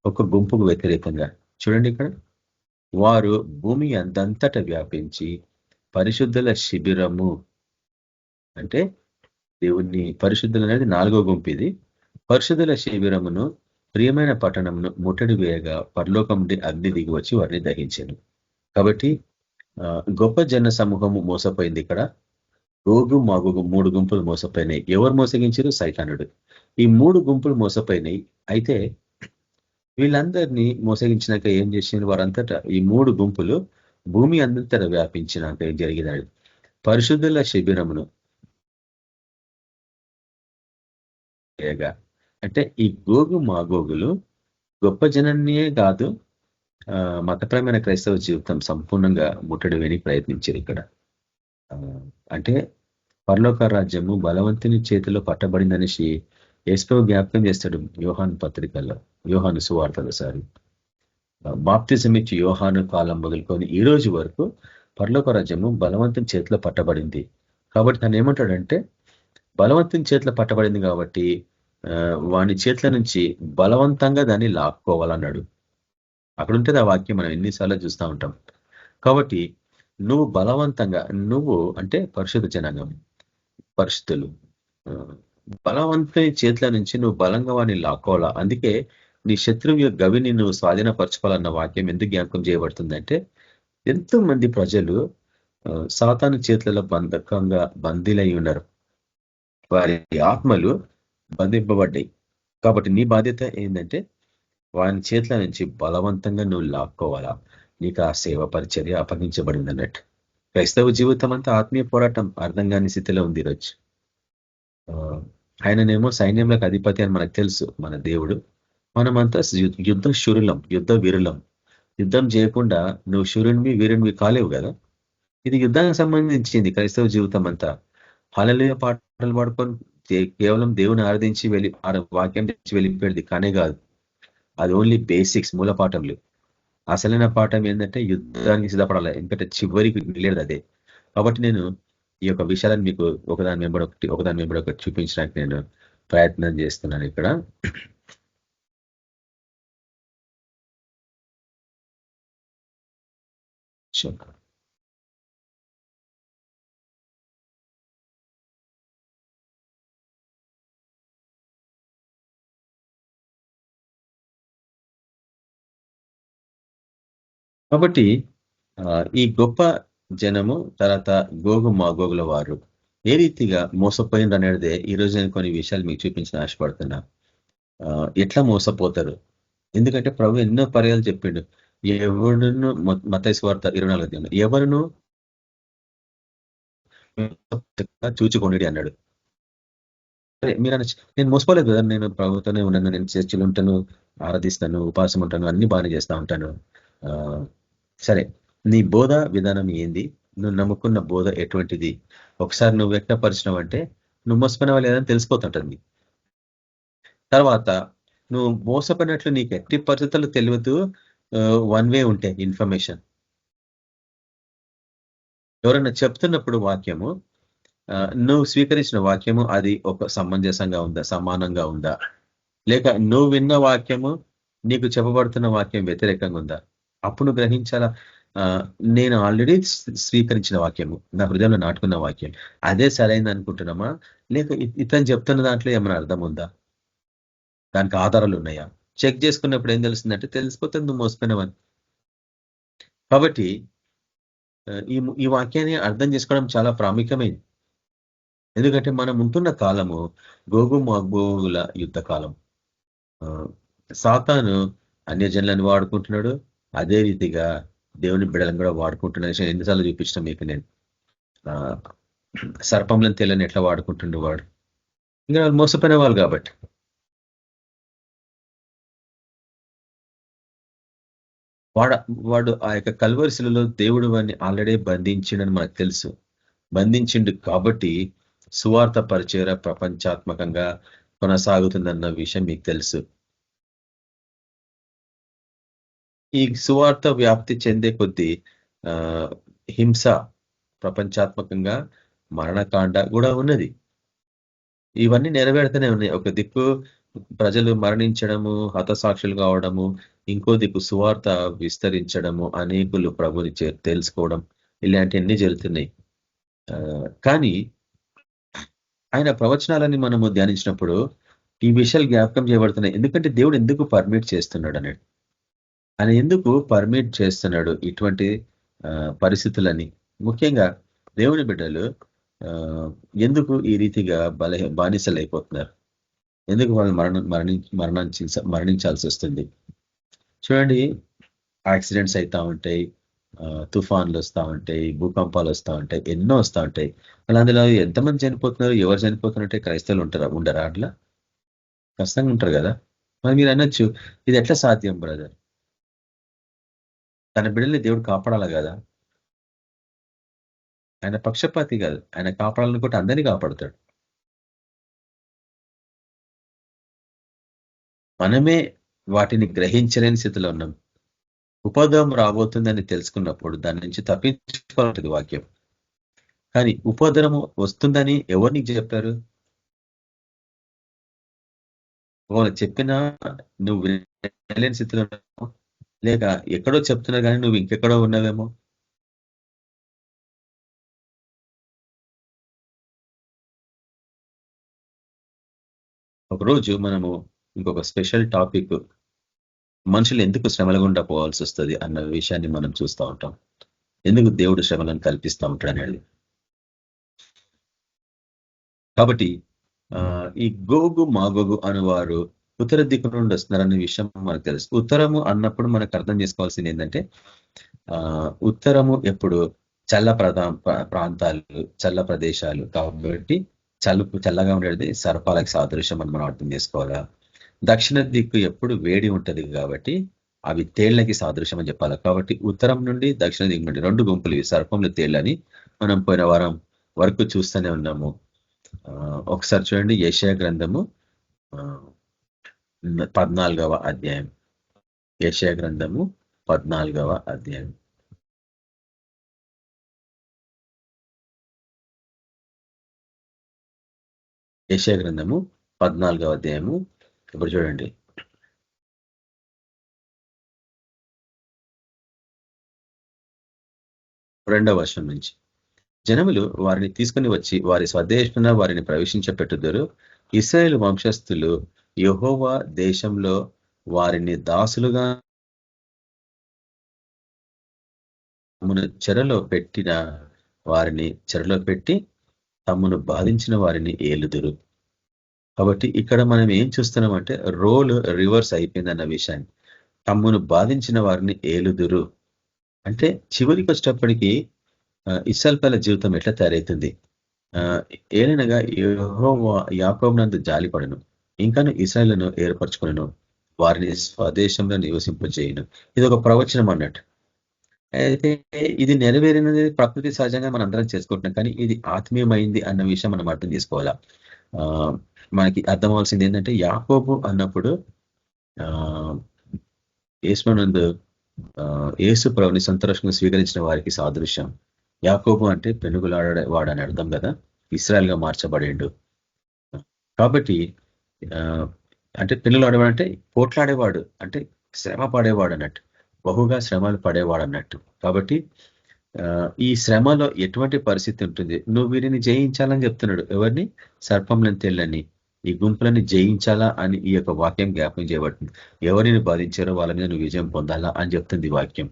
ఒక గుంపుకు వ్యతిరేకంగా. చూడండి ఇక్కడ, వారు భూమి అందంతట వ్యాపించి పరిశుద్ధుల శిబిరము, అంటే దేవుణ్ణి పరిశుద్ధులు అనేది 4వ గుంపు. ఇది పరిశుద్ధుల శిబిరమును, ప్రియమైన పట్టణమును ముట్టడి వేయగా పరలోకం నుండి అగ్ని దిగి వచ్చి వారిని దహించాను. కాబట్టి గొప్ప జన సమూహము మోసపోయింది. ఇక్కడ గోగు మాగోగు 3 గుంపులు మోసపోయినాయి. ఎవరు మోసగించారు? సైతానుడు. ఈ 3 గుంపులు మోసపోయినాయి. అయితే వీళ్ళందరినీ మోసగించినాక ఏం చేసింది? వారంతటా ఈ 3 గుంపులు భూమి అంతటా వ్యాపించినాక ఏం జరిగినాడు? పరిశుద్ధుల శిబిరమును, అంటే ఈ గోగు మాగోగులు గొప్ప జనాన్నే కాదు, మతపరమైన క్రైస్తవ జీవితం సంపూర్ణంగా ముట్టడి వేని ప్రయత్నించారు ఇక్కడ. అంటే పరలోక రాజ్యము బలవంతుని చేతిలో పట్టబడిందనేసి యేసు జ్ఞాపకం చేస్తాడు యోహాను పత్రికల్లో, యోహాను సువార్తలో. బాప్తిజం ఇచ్చి యోహాను కాలం మొదలుకొని ఈ రోజు వరకు పరలోక రాజ్యము బలవంతుని చేతిలో పట్టబడింది. కాబట్టి తను ఏమంటాడంటే, బలవంతుని చేతిలో పట్టబడింది కాబట్టి వాని చేతుల నుంచి బలవంతంగా దాన్ని లాక్కోవాలన్నాడు. అక్కడ ఉంటుంది ఆ వాక్యం, మనం ఎన్నిసార్లు చూస్తూ ఉంటాం. కాబట్టి నువ్వు బలవంతంగా, నువ్వు అంటే పరిశుద్ధ జనాంగం, పరిశుద్ధులు, బలవంతుని చేతుల నుంచి నువ్వు బలంగా వాడిని లాక్కోవాలా. అందుకే నీ శత్రువు గవిని నువ్వు స్వాధీనపరచుకోవాలన్న వాక్యం ఎందుకు జ్ఞాపకం చేయబడుతుందంటే, ఎంతో మంది ప్రజలు సాతాను చేతులలో బందీలై ఉన్నారు. వారి ఆత్మలు బంధింపబడ్డాయి. కాబట్టి నీ బాధ్యత ఏంటంటే, వాని చేతుల నుంచి బలవంతంగా నువ్వు లాక్కోవాలా. నీకు ఆ సేవ పరిచర్య అప్పగించబడింది అన్నట్టు. క్రైస్తవ జీవితం అంతా ఆత్మీయ పోరాటం అర్థం కాని స్థితిలో ఉంది ఈరోజు. ఆయననేమో సైన్యంలోకి అధిపతి అని మనకు తెలుసు మన దేవుడు. మనమంతా యుద్ధ శూరులం, యుద్ధ వీరులం. యుద్ధం చేయకుండా నువ్వు శూరునివి వీరునివి కాలేవు కదా. ఇది యుద్ధానికి సంబంధించింది క్రైస్తవ జీవితం అంతా. హల్లెలూయా పాటలు పాడుకొని కేవలం దేవుని ఆరాధించి వాక్యం తెచ్చి వెళ్ళిపోయేది కానే కాదు. అది ఓన్లీ బేసిక్స్, మూల పాఠంలు. అసలైన పాఠం ఏంటంటే యుద్ధానికి సిద్ధపడాలి, ఎందుకంటే చివరికి మిగిలేదు అదే. కాబట్టి నేను ఈ యొక్క విషయాలను మీకు ఒకదాని వెంబడి ఒకటి చూపించడానికి నేను ప్రయత్నం చేస్తున్నాను ఇక్కడ. కాబట్టి ఈ గొప్ప జనము, తర్వాత గోగు మాగోగుల వారు ఏ రీతిగా మోసపోయింది అనేదే ఈరోజు నేను కొన్ని విషయాలు మీకు చూపించిన ఆశపడుతున్నా. ఎట్లా మోసపోతారు? ఎందుకంటే ప్రభు ఎన్నో పర్యాలు చెప్పిండు, ఎవడును మత్తయి సువార్త 24 ఎవరును చూచుకొనిడి అన్నాడు. సరే, మీరు నేను మోసపోలేదు కదా, నేను ప్రభుత్వనే ఉన్నాను, నేను చర్చిలు ఉంటాను, ఆరాధిస్తాను, ఉపాసం ఉంటాను, అన్ని బాగానే చేస్తూ ఉంటాను. సరే, నీ బోధ విధానం ఏంది? నువ్వు నమ్ముకున్న బోధ ఎటువంటిది? ఒకసారి నువ్వు వ్యక్తపరిచినావు అంటే నువ్వు మోసపోయినవా లేదని తెలిసిపోతుంటుంది. తర్వాత నువ్వు మోసపోయినట్లు నీకు ఎట్టి పరిస్థితుల్లో తెలియదు. వన్ వే ఉంటే ఇన్ఫర్మేషన్ ఎవరైనా చెప్తున్నప్పుడు వాక్యము, నువ్వు స్వీకరించిన వాక్యము అది ఒక సమంజసంగా ఉందా, సమానంగా ఉందా, లేక నువ్వు విన్న వాక్యము నీకు చెప్పబడుతున్న వాక్యం వ్యతిరేకంగా ఉందా? అప్పుడు నువ్వు గ్రహించాలా, నేను ఆల్రెడీ స్వీకరించిన వాక్యము, నా హృదయంలో నాటుకున్న వాక్యం అదే సరైనది అనుకుంటున్నామా, లేక ఇతను చెప్తున్న దాంట్లో ఏమైనా అర్థం ఉందా, దానికి ఆధారాలు ఉన్నాయా? చెక్ చేసుకున్నప్పుడు ఏం తెలుస్తుందంటే తెలిసిపోతుంది నువ్వు మోసపోయినావని. కాబట్టి ఈ వాక్యాన్ని అర్థం చేసుకోవడం చాలా ప్రాముఖ్యమైంది. ఎందుకంటే మనం ఉంటున్న కాలము గోగు మాగోగుల యుద్ధ కాలం. సాతాను అన్యజనులను వాడుకుంటున్నాడు, అదే రీతిగా దేవుని బిడ్డలను కూడా వాడుకుంటున్న విషయం ఎన్నిసార్లు చూపించిన మీకు నేను. సర్పంలను తెల్లని ఎట్లా వాడుకుంటుండే వాడు, ఇంకా వాళ్ళు మోసపోయిన వాళ్ళు కాబట్టి. వాడు ఆ యొక్క కల్వరిశిలలో దేవుడు వాడిని ఆల్రెడీ బంధించిండని మనకు తెలుసు. బంధించిండు కాబట్టి సువార్త పరిచయ ప్రపంచాత్మకంగా కొనసాగుతుందన్న విషయం మీకు తెలుసు. ఈ సువార్త వ్యాప్తి చెందే కొద్దీ హింస ప్రపంచాత్మకంగా మరణకాండ కూడా ఉన్నది. ఇవన్నీ నెరవేరుతూనే ఉన్నాయి. ఒక దిక్కు ప్రజలు మరణించడము, హతసాక్షులు కావడము, ఇంకో దిక్కు సువార్త విస్తరించడము, అనేకులు ప్రభుని తెలుసుకోవడం, ఇలాంటివన్నీ జరుగుతున్నాయి. కానీ ఆయన ప్రవచనాలని మనము ధ్యానించినప్పుడు ఈ విషయాలు జ్ఞాపకం చేయబడుతున్నాయి. ఎందుకంటే దేవుడు ఎందుకు పర్మిట్ చేస్తున్నాడు అనేది, ఆయన ఎందుకు పర్మిట్ చేస్తున్నాడు ఇటువంటి పరిస్థితులని. ముఖ్యంగా దేవుని బిడ్డలు ఎందుకు ఈ రీతిగా బానిసలైపోతున్నారు, ఎందుకు వాళ్ళు మరణించాల్సి వస్తుంది. చూడండి, యాక్సిడెంట్స్ అవుతా ఉంటాయి, తుఫాన్లు వస్తూ ఉంటాయి, భూకంపాలు వస్తూ ఉంటాయి, ఎన్నో వస్తూ ఉంటాయి. అలా అందులో ఎంతమంది చనిపోతున్నారు, ఎవరు చనిపోతున్నారంటే క్రైస్తవులు ఉండరా? అట్లా కష్టంగా ఉంటారు కదా. మరి మీరు అనొచ్చు, ఇది ఎట్లా సాధ్యం బ్రదర్? తన బిడ్డల్ని దేవుడు కాపాడాలి కదా. ఆయన పక్షపాతి కాదు, ఆయన కాపాడాలనుకుంటే అందరినీ కాపాడుతాడు. మనమే వాటిని గ్రహించలేని స్థితిలో ఉన్నాం. ఉపద్రవం రాబోతుందని తెలుసుకున్నప్పుడు దాని నుంచి తప్పించుకోవాలంటది వాక్యం. కానీ ఉపద్రవం వస్తుందని ఎవరు నీకు చెప్పారు? వాళ్ళు చెప్పినా నువ్వు వినలేని స్థితిలో ఉన్నావు, లేక ఎక్కడో చెప్తున్నా కానీ నువ్వు ఇంకెక్కడో ఉన్నావేమో. ఒకరోజు మనము ఇంకొక స్పెషల్ టాపిక్, మనుషులు ఎందుకు శ్రమల గుండా పోవాల్సి వస్తుంది అన్న విషయాన్ని మనం చూస్తూ ఉంటాం. ఎందుకు దేవుడు శ్రమలను కల్పిస్తూ ఉంటాడు అనేది. కాబట్టి ఈ గోగు మాగోగు అనువారు ఉత్తర దిక్కు నుండి వస్తున్నారనే విషయం మనకు తెలుసు. ఉత్తరము అన్నప్పుడు మనకు అర్థం చేసుకోవాల్సింది ఏంటంటే, ఉత్తరము ఎప్పుడు చల్ల ప్రాంతాలు, చల్ల ప్రదేశాలు కాబట్టి చల్లగా ఉండేది సర్పాలకు సాదృశ్యం అని మనం అర్థం చేసుకోవాలా. దక్షిణ దిక్కు ఎప్పుడు వేడి ఉంటది కాబట్టి అవి తేళ్లకి సాదృశ్యం అని చెప్పాలి. కాబట్టి ఉత్తరం నుండి దక్షిణ దిక్కు నుండి 2 గుంపులు, సర్పంలు తేళ్లని మనం పోయిన వారం వరకు చూస్తూనే ఉన్నాము. ఒకసారి చూడండి, యెషయా గ్రంథము 14వ అధ్యాయం. యెషయా గ్రంథము 14వ అధ్యాయం. యెషయా గ్రంథము 14వ అధ్యాయము. ఇప్పుడు చూడండి, 2వ వచనం నుంచి. జనములు వారిని తీసుకుని వచ్చి వారి స్వదేశమున వారిని ప్రవేశించపెట్టుదురు. ఇశ్రాయేలు వంశస్థులు యెహోవా దేశంలో వారిని దాసులుగా చెరలో పెట్టిన వారిని చెరలో పెట్టి తమ్మును బాధించిన వారిని ఏలుదురు. కాబట్టి ఇక్కడ మనం ఏం చూస్తున్నామంటే రోల్ రివర్స్ అయిపోయిందన్న విషయాన్ని. తమ్మును బాధించిన వారిని ఏలుదురు అంటే చివరికి వచ్చేటప్పటికి ఇశ్రాయేలు జీవితం ఎట్లా తయారవుతుంది? ఏలనగా యెహోవా యాకోబునందు జాలిపడను, ఇంకాను ఇశ్రాయేలును ఏర్పరచుకును, వారిని స్వదేశంలో నివసింపజేయను. ఇది ఒక ప్రవచనం అన్నట్టు. అయితే ఇది నెరవేరినది ప్రకృతి సహజంగా మనం అందరం చేసుకుంటున్నాం, కానీ ఇది ఆత్మీయమైంది అన్న విషయం మనం అర్థం చేసుకోవాలా. మనకి అర్థం అవ్వాల్సింది ఏంటంటే, యాకోబు అన్నప్పుడు యేసునందు యేసు ప్రభుని సంతోషంగా స్వీకరించిన వారికి సాదృశ్యం. యాకోబు అంటే పెనుగులాడేవాడు అని అర్థం కదా, ఇశ్రాయేల్ గా మార్చబడేండు. కాబట్టి అంటే పెనుగులాడేవాడు అంటే పోట్లాడేవాడు, అంటే శ్రమ పడేవాడు అన్నట్టు, బహుగా శ్రమలు పడేవాడు అన్నట్టు. కాబట్టి ఈ శ్రమలో ఎటువంటి పరిస్థితి ఉంటుంది? నువ్వు వీరిని జయించాలని చెప్తున్నాడు. ఎవరిని? సర్పంలను తెల్లని ఈ గుంపులని జయించాలా అని ఈ యొక్క వాక్యం జ్ఞాపకం చేయబడుతుంది. ఎవరిని బాధించారో వాళ్ళ మీద నువ్వు విజయం పొందాలా అని చెప్తుంది వాక్యం.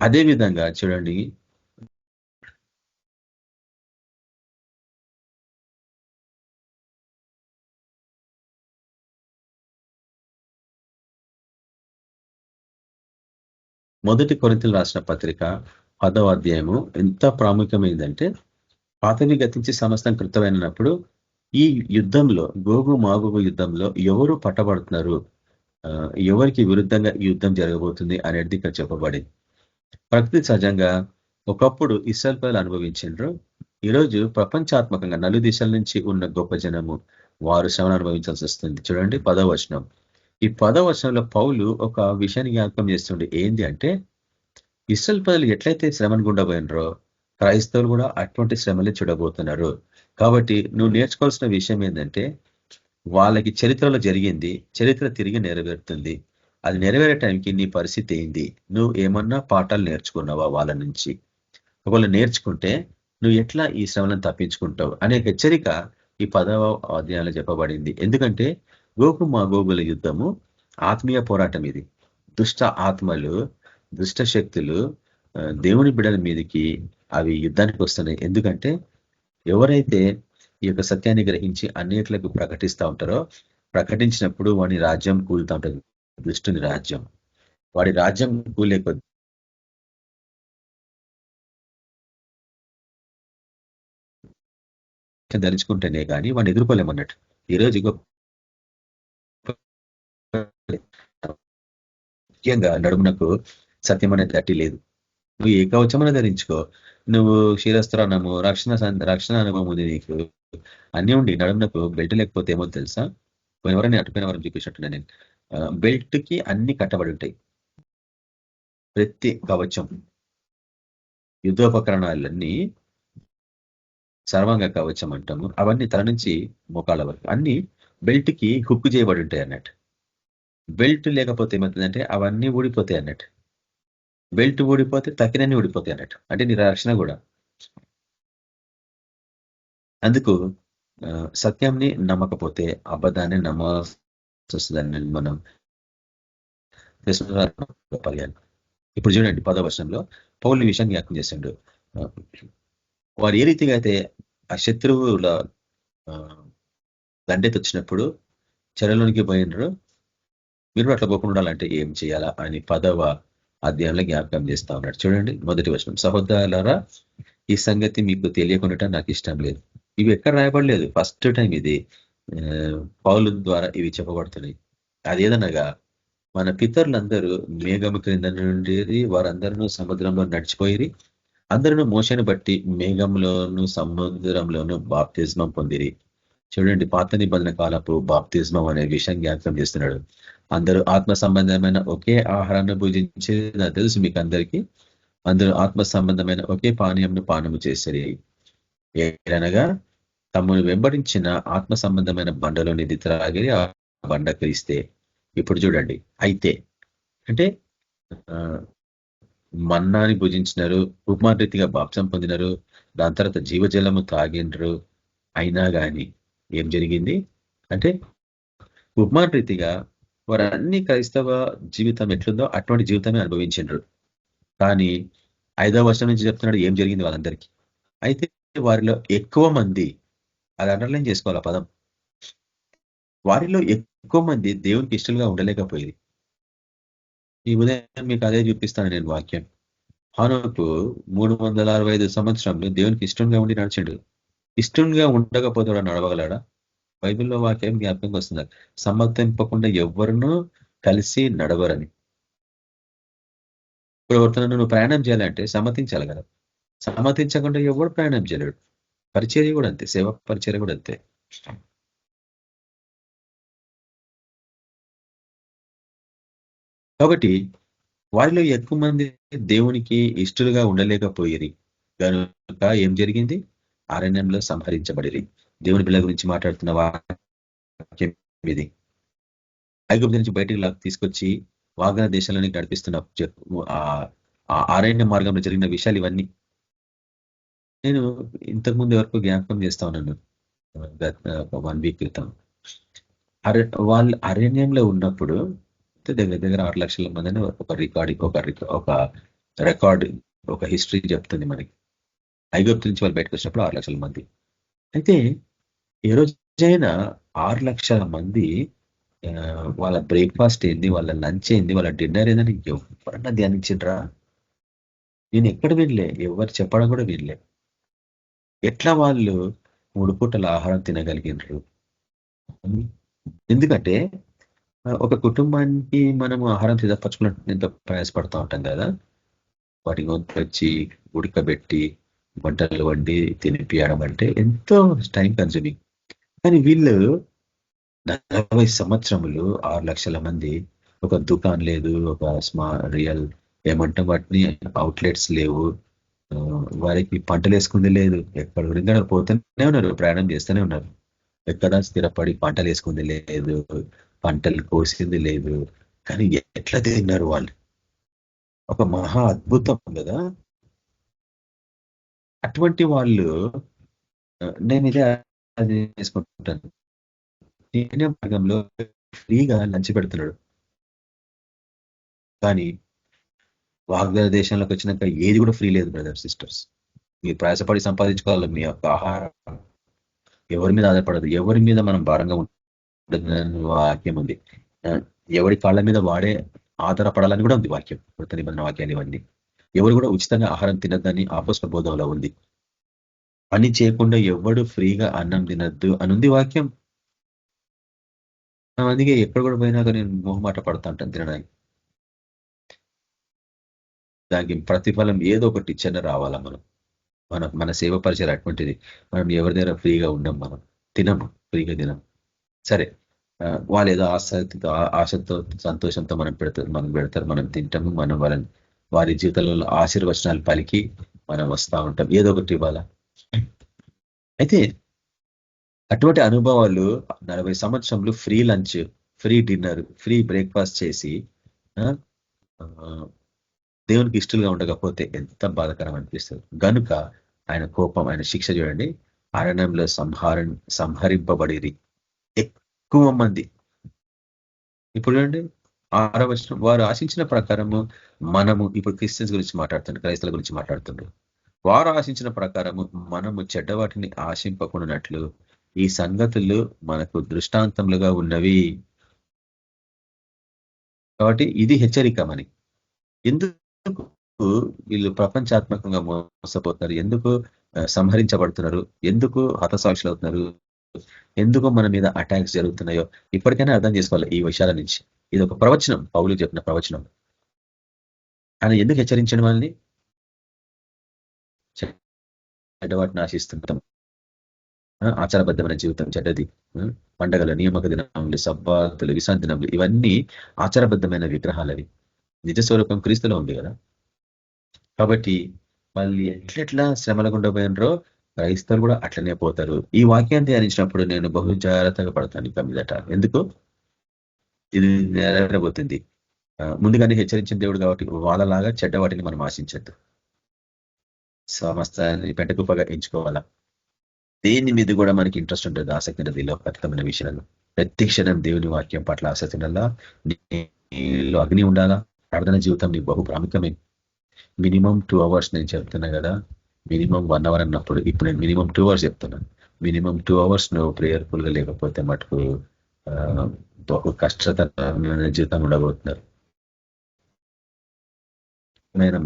అదే విధంగా చూడండి, మొదటి కొరింథీయులకు రాసిన పత్రిక 10వ అధ్యాయము ఎంత ప్రాముఖ్యమైందంటే, పాతవి గతించి సమస్తం కృతమైనప్పుడు ఈ యుద్ధంలో గోగు మాగోగు యుద్ధంలో ఎవరు పట్టబడుతున్నారు, ఎవరికి విరుద్ధంగా ఈ యుద్ధం జరగబోతుంది అనేది ఇక్కడ చెప్పబడింది. ప్రకృతి సహజంగా ఒకప్పుడు ఇస్రాయేల్ ప్రజలు అనుభవించారు. ఈరోజు ప్రపంచాత్మకంగా నలు దిశల నుంచి ఉన్న గొప్ప జనము వారు శ్రమను అనుభవించాల్సి వస్తుంది. చూడండి 10వ వచనం. ఈ 10వ వచనంలో పౌలు ఒక విషయాన్ని జ్ఞాపకం చేస్తుండే. ఏంది అంటే ఇస్రాయేల్ ప్రజలు ఎట్లయితే శ్రమను గుండా పోయినరో క్రైస్తవులు కూడా అటువంటి శ్రమలే చూడబోతున్నారు. కాబట్టి నువ్వు నేర్చుకోవాల్సిన విషయం ఏంటంటే వాళ్ళకి చరిత్రలో జరిగింది, చరిత్ర తిరిగి నెరవేరుతుంది. అది నెరవేరే టైంకి నీ పరిస్థితి ఏంది, నువ్వు ఏమన్నా పాఠాలు నేర్చుకున్నావా వాళ్ళ నుంచి, ఒకవేళ నేర్చుకుంటే నువ్వు ఎట్లా ఈ శ్రమలను తప్పించుకుంటావు అనే హెచ్చరిక ఈ 10వ అధ్యాయంలో చెప్పబడింది. ఎందుకంటే గోగు మాగోగుల యుద్ధము ఆత్మీయ పోరాటం. ఇది దుష్ట ఆత్మలు, దుష్ట శక్తులు దేవుని బిడ్డల మీదకి అవి యుద్ధానికి వస్తున్నాయి. ఎందుకంటే ఎవరైతే ఈ యొక్క సత్యాన్ని గ్రహించి అనేకులకు ప్రకటిస్తూ ఉంటారో, ప్రకటించినప్పుడు వాడి రాజ్యం కూలుతూ ఉంటుంది. దుష్టుని రాజ్యం, వాడి రాజ్యం కూలే కొద్ది ధరించుకుంటేనే కానీ వాడిని ఎదుర్కోలేమన్నట్టు. ఈరోజు ముఖ్యంగా నడుమునకు సత్యం అనేది గట్టి లేదు. నువ్వు ఏ కవచమని ధరించుకో, నువ్వు శిరస్త్రానము రక్షణ అనుభవం ఉంది నీకు, అన్నీ ఉండి నడుమునకు బెల్ట్ లేకపోతే ఏమో తెలుసా. ఎవరైనా అటుపోయిన వారం చూపించినట్టున్నా నేను. బెల్ట్ కి అన్ని కట్టబడి ఉంటాయి. ప్రతి కవచం, యుద్ధోపకరణాలన్నీ సర్వాంగ కవచం అంటాము. అవన్నీ తల నుంచి మోకాళ్ళ వరకు అన్ని బెల్ట్ కి హుక్ చేయబడి ఉంటాయి అన్నట్టు. బెల్ట్ లేకపోతే ఏమవుతుందంటే అవన్నీ ఊడిపోతాయి అన్నట్టు. బెల్ట్ ఊడిపోతే తక్కినన్నీ ఊడిపోతాయి అన్నట్టు. అంటే నీ రక్షణ కూడా. అందుకు సత్యంని నమ్మకపోతే అబద్ధాన్ని నమ్మాల్సి వస్తుందని మనం చెప్పాలి. ఇప్పుడు చూడండి 10వ వచనంలో పౌలు ఈ విషయాన్ని జ్ఞాపకం చేసిండు. వారు ఏ రీతిగా అయితే ఆ శత్రువుల దండెత్తి వచ్చినప్పుడు చెరలోనికి పోయినరు, మీరు అట్లా పోకుండా ఉండాలంటే ఏం చేయాలా అని 10వ అధ్యాయంలో జ్ఞాపకం చేస్తా ఉన్నాడు. చూడండి 1వ వచనం. సహోదరులారా, ఈ సంగతి మీకు తెలియకుండా నాకు ఇష్టం లేదు. ఇవి ఎక్కడ రాయబడలేదు, ఫస్ట్ టైం ఇది పౌలు ద్వారా ఇవి చెప్పబడుతున్నాయి. అదేదనగా మన పితరులందరూ మేఘము క్రింద నుండి వారందరూ సముద్రంలో నడిచిపోయి, అందరూ మోషను బట్టి మేఘంలోను సముద్రంలోను బాప్తిజమం పొందిరి. చూడండి, పాత నిబంధన కాలపు బాప్తిజమం అనే విషయం జ్ఞాపకం చేస్తున్నాడు. అందరూ ఆత్మ సంబంధమైన ఒకే ఆహారాన్ని భుజించే నాకు తెలుసు మీకు అందరికీ. అందరూ ఆత్మ సంబంధమైన ఒకే పానీయంను పానము చేసరి. ఏదనగా తమను వెంబడించిన ఆత్మ సంబంధమైన బండలోనిది త్రాగిరి ఆ బండ క్రీస్తే. ఇప్పుడు చూడండి, అయితే అంటే మన్నాని భుజించినారు, ఉపమానరీతిగా బాప్సం పొందినారు, దాని తర్వాత జీవజలము తాగిండ్రు. అయినా కానీ ఏం జరిగింది అంటే ఉపమానరీతిగా వారు అన్ని క్రైస్తవ జీవితం ఎట్లుందో అటువంటి జీవితమే అనుభవించిండ్రు. కానీ 5వ వర్షం నుంచి చెప్తున్నాడు ఏం జరిగింది వాళ్ళందరికీ. అయితే వారిలో ఎక్కువ మంది, అది అండర్లైన్ చేసుకోవాలి ఆ పదం, వారిలో ఎక్కువ మంది దేవునికి ఇష్టంగా ఉండలేకపోయింది. ఈ ఉదయం మీకు అదే చూపిస్తాను నేను వాక్యం. హానోకు 365 సంవత్సరంలో దేవునికి ఇష్టంగా ఉండి నడిచిండు. ఇష్టంగా ఉండకపోతే వాడు నడవగలడా? బైబిల్లో వాక్యం జ్ఞాపకంగా వస్తుంది, సమ్మతింపకుండా ఎవరినూ కలిసి నడవరని. ఇప్పుడు ఎవరితో నువ్వు ప్రయాణం చేయాలంటే సమ్మతించాలి కదా. సమ్మతించకుండా ఎవరు ప్రయాణం చేయలేడు. పరిచర్య కూడా అంతే, సేవ పరిచర్య కూడా అంతే. కాబట్టి వారిలో ఎక్కువ మంది దేవునికి ఇష్టలుగా ఉండలేకపోయేది కనుక ఏం జరిగింది? అరణ్యంలో సంహరించబడిరి. దేవుని పిల్లల గురించి మాట్లాడుతున్న వాక్యం ఇది. ఐగుప్తు నుంచి బయటికి తీసుకొచ్చి వాగ్దాన దేశంలోనికి నడిపిస్తున్న అరణ్య మార్గంలో జరిగిన విషయాలు ఇవన్నీ నేను ఇంతకుముందు వరకు జ్ఞాపకం చేస్తా ఉన్నాను. 1 వీక్ క్రితం వాళ్ళు అరణ్యంలో ఉన్నప్పుడు దగ్గర దగ్గర 6 లక్షల మందిని ఒక రికార్డు ఒక హిస్టరీ చెప్తుంది మనకి. ఐగుప్తు నుంచి వాళ్ళు బయటకు వచ్చినప్పుడు 6 లక్షల మంది. అయితే ఏ రోజైనా 6 లక్షల మంది వాళ్ళ బ్రేక్ఫాస్ట్ ఏంది, వాళ్ళ లంచ్ ఏంది, వాళ్ళ డిన్నర్ ఏందని ఎవరన్నా ధ్యానించిండ్రా? నేను ఎక్కడ వినలే, ఎవరు చెప్పడం కూడా వినలే. ఎట్లా వాళ్ళు 3 పూటల ఆహారం తినగలిగినారు? ఎందుకంటే ఒక కుటుంబానికి మనము ఆహారం సిద్ధపరచుకున్నట్టు ఎంతో ప్రయాసపడతా ఉంటాం కదా. వాటిని వచ్చి ఉడకబెట్టి వంటలు వండి తినిపియడం అంటే ఎంతో టైం కన్జ్యూమింగ్. కానీ వీళ్ళు 40 సంవత్సరములు 6 లక్షల మంది, ఒక దుకాణం లేదు, ఒక రియల్ ఏమంటాం వాటిని అవుట్లెట్స్ లేవు, వారికి పంటలు వేసుకుంది లేదు, ఎక్కడ రింగడ పోతూనే ఉన్నారు, ప్రయాణం చేస్తూనే ఉన్నారు, ఎక్కడ స్థిరపడి పంటలు వేసుకుంది లేదు, పంటలు కోసింది లేదు. కానీ ఎట్లా తిన్నారు వాళ్ళు? ఒక మహా అద్భుతం కదా. అటువంటి వాళ్ళు నేను ఇదే అది చేసుకుంటాను. భాగంలో ఫ్రీగా లంచ్ పెడుతున్నాడు. కానీ వాగ్దాన దేశంలోకి వచ్చినాక ఏది కూడా ఫ్రీ లేదు బ్రదర్ సిస్టర్స్. మీరు ప్రయాసపడి సంపాదించుకోవాలి మీ యొక్క ఆహారం. ఎవరి మీద ఆధారపడదు, ఎవరి మీద మనం భారంగా ఉంటుంది వాక్యం ఉంది. ఎవరి కాళ్ళ మీద వాడే ఆధారపడాలని కూడా ఉంది వాక్యం, కృత నిబంధన వాక్యాలు ఇవన్నీ. ఎవరు కూడా ఉచితంగా ఆహారం తినద్దని అపోస్తల బోధనలో ఉంది. పని చేయకుండా ఎవడు ఫ్రీగా అన్నం తినద్దు అనుంది వాక్యం. అందుకే ఎక్కడ కూడా పోయినాక నేను మొహమాట పడతా ఉంటాను తినడానికి. దానికి ప్రతిఫలం ఏదో ఒకటి ఇచ్చనే రావాలా. మన సేవ పరిచయం అటువంటిది. మనం ఎవరి దగ్గర ఫ్రీగా ఉండం, మనం తినము, ఫ్రీగా తినం. సరే, వాళ్ళు ఏదో ఆశతో సంతోషంతో మనం పెడతారు, మనం తింటాము, మనం వారి జీవితంలో ఆశీర్వచనాలు పలికి మనం వస్తూ ఉంటాం, ఏదో ఒకటి ఇవ్వాలా. అయితే అటువంటి అనుభవాలు 40 సంవత్సరంలో free lunch, free dinner, free breakfast చేసి దేవునికి ఇష్టలుగా ఉండకపోతే ఎంత బాధకరం అనిపిస్తుంది. గనుక ఆయన కోపం, ఆయన శిక్ష చూడండి. అరణ్యంలో సంహరింపబడిరి ఎక్కువ మంది. ఇప్పుడు చూడండి 6వ వచనం, వారు ఆశించిన ప్రకారము మనము, ఇప్పుడు క్రిస్టియన్స్ గురించి మాట్లాడుతుండ్రు, క్రైస్తవుల గురించి మాట్లాడుతుండ్రు. వారు ఆశించిన ప్రకారము మనము చెడ్డవాటిని ఆశింపకుండానట్లు ఈ సంగతులు మనకు దృష్టాంతములుగా ఉన్నవి. కాబట్టి ఇది హెచ్చరిక మనకి. ఎందుకు వీళ్ళు ప్రపంచాత్మకంగా మోసపోతున్నారు, ఎందుకు సంహరించబడుతున్నారు, ఎందుకు హతసాక్షులు అవుతున్నారు, ఎందుకు మన మీద అటాక్స్ జరుగుతున్నాయో ఇప్పటికైనా అర్థం చేసుకోవాలి ఈ విషయాల నుంచి. ఇది ఒక ప్రవచనం, పౌలు చెప్పిన ప్రవచనం. ఆయన ఎందుకు హెచ్చరించడం వాళ్ళని? చెడ్డవాటిని ఆశిస్తుంటాం, ఆచారబద్ధమైన జీవితం చెడ్డది, పండగల నియామక దినములు, సబ్బాతులు, విశ్రాంతి దినములు, ఇవన్నీ ఆచారబద్ధమైన విగ్రహాలు. అవి నిజ స్వరూపం క్రీస్తులో ఉంది కదా. కాబట్టి వాళ్ళు ఎట్లెట్లా శ్రమల గుండా పోయినరో క్రైస్తవులు కూడా అట్లనే పోతారు. ఈ వాక్యాన్ని ధ్యానించినప్పుడు నేను బహు జాగ్రత్తగా పడతాను ఇక మీదట. ఎందుకు ఇది నెరవేరబోతుంది. ముందుగానే హెచ్చరించిన దేవుడు కాబట్టి వాళ్ళలాగా చెడ్డ వాటిని మనం ఆశించద్దు. సమస్తాన్ని పెంటకుప్పగా ఎంచుకోవాలా. దేని మీద కూడా మనకి ఇంట్రెస్ట్ ఉంటుంది, ఆసక్తి ఉంటుంది. లోకతమైన విషయాలు ప్రతి క్షణం దేవుని వాక్యం పట్ల ఆసక్తి ఉండాలా. నీలో అగ్ని ఉండాలా. ప్రార్థన జీవితం నీకు బహు ప్రాముఖ్యమే. మినిమం 2 hours నేను చెప్తున్నా కదా, మినిమం 1 hour అన్నప్పుడు ఇప్పుడు నేను మినిమం 2 hours చెప్తున్నాను. మినిమం 2 hours నువ్వు ప్రేయర్ఫుల్ గా లేకపోతే మటుకు బహు కష్టతరమైన జీవితం ఉండబోతున్నారు.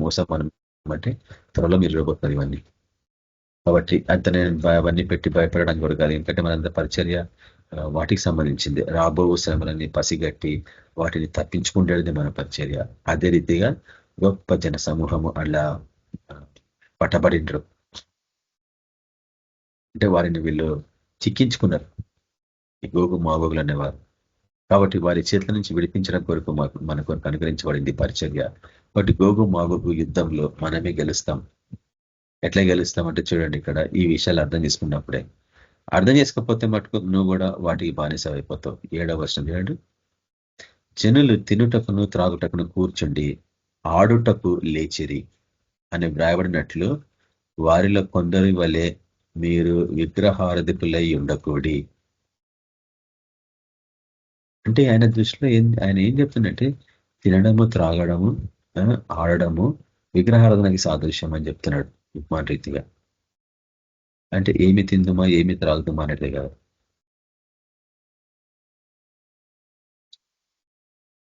మోసం మనం అంటే త్వరలో మీరు చూడబోతున్నారు ఇవన్నీ. కాబట్టి అంత నేను అవన్నీ పెట్టి భయపడడానికి కూడా కాదు. ఎందుకంటే మనంత పరిచర్య వాటికి సంబంధించింది. రాబో శ్రమలని పసిగట్టి వాటిని తప్పించుకుంటేది మన పరిచర్య. అదే రీతిగా గొప్ప జన సమూహము అలా పట్టబడిండ్రు. అంటే వారిని వీళ్ళు చిక్కించుకున్నారు, ఈ గోగు మాగోగులు అనేవారు. కాబట్టి వారి చేతుల నుంచి విడిపించడం కొరకు మన కొరకు అనుగ్రహించబడింది పరిచర్య. కాబట్టి గోగు మాగోగు యుద్ధంలో మనమే గెలుస్తాం. ఎట్లా గెలుస్తామంటే చూడండి, ఇక్కడ ఈ విషయాలు అర్థం చేసుకున్నప్పుడే. అర్థం చేసుకోకపోతే మటుకు నువ్వు కూడా వాటికి బానిస అయిపోతావు. 7వ వచనం చూడండి. జనులు తినుటకును త్రాగుటకును కూర్చుండి ఆడుటకు లేచిరి అని వ్రాయబడినట్లు వారిలో కొందరి వలె మీరు విగ్రహారధికులై ఉండకూడి. అంటే ఆయన దృష్టిలో ఆయన ఏం చెప్తుందంటే తినడము, త్రాగడము, ఆడడము విగ్రహారాధనకి సాదృశ్యం అని చెప్తున్నాడు ఉపమాన రీతిగా. అంటే ఏమి తిందుమా ఏమి త్రాగుదామా అనేది కాదు,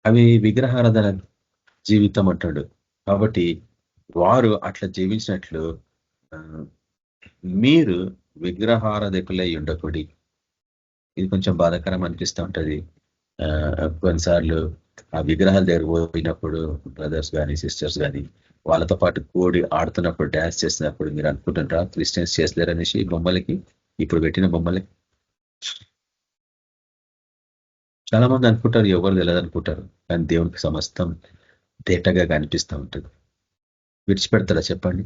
అవి విగ్రహారాధన జీవితం అంటాడు. కాబట్టి వారు అట్లా జీవించినట్లు మీరు విగ్రహారాధకులై ఉండకుడి. ఇది కొంచెం బాధాకరం అనిపిస్తూ ఉంటది. కొన్నిసార్లు ఆ విగ్రహాల దగ్గర పోయినప్పుడు బ్రదర్స్ కానీ సిస్టర్స్ కానీ వాళ్ళతో పాటు కోడి ఆడుతున్నప్పుడు డ్యాన్స్ చేసినప్పుడు మీరు అనుకుంటుంటారా క్రిస్టియన్స్ చేసలేరనేసి బొమ్మలకి, ఇప్పుడు పెట్టిన బొమ్మలకి? చాలా మంది అనుకుంటారు, ఎవరు తెలియదు అనుకుంటారు, కానీ దేవునికి సమస్తం తేటగా కనిపిస్తూ ఉంటుంది. విడిచిపెడతారా చెప్పండి?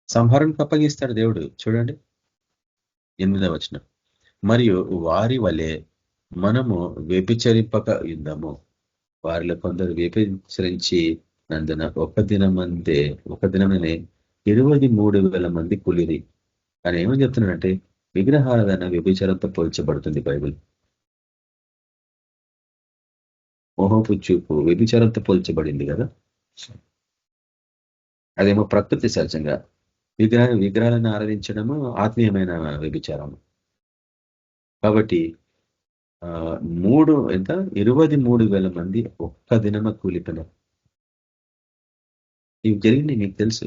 సంహారానికి అప్పగిస్తాడు దేవుడు. చూడండి 8వ వచనం, మరియు వారి వలె మనము వ్యభిచరింపక యుందము. వారిలో కొందరు వ్యభిచరించి నందున ఒక దినమనే 23,000 మంది కూలిరి. కానీ ఏమని చెప్తున్నాడంటే విగ్రహారాధన వ్యభిచారంతో పోల్చబడుతుంది. బైబిల్ మోహపు చూపు వ్యభిచారంతో పోల్చబడింది కదా. అదేమో ప్రకృతి సహజంగా, విగ్రహాలను ఆరాధించడము ఆత్మీయమైన వ్యభిచారం. కాబట్టి 23,000 మంది ఒక్క దినమ కూలిపోయినారు. ఇవి జరిగింది మీకు తెలుసు.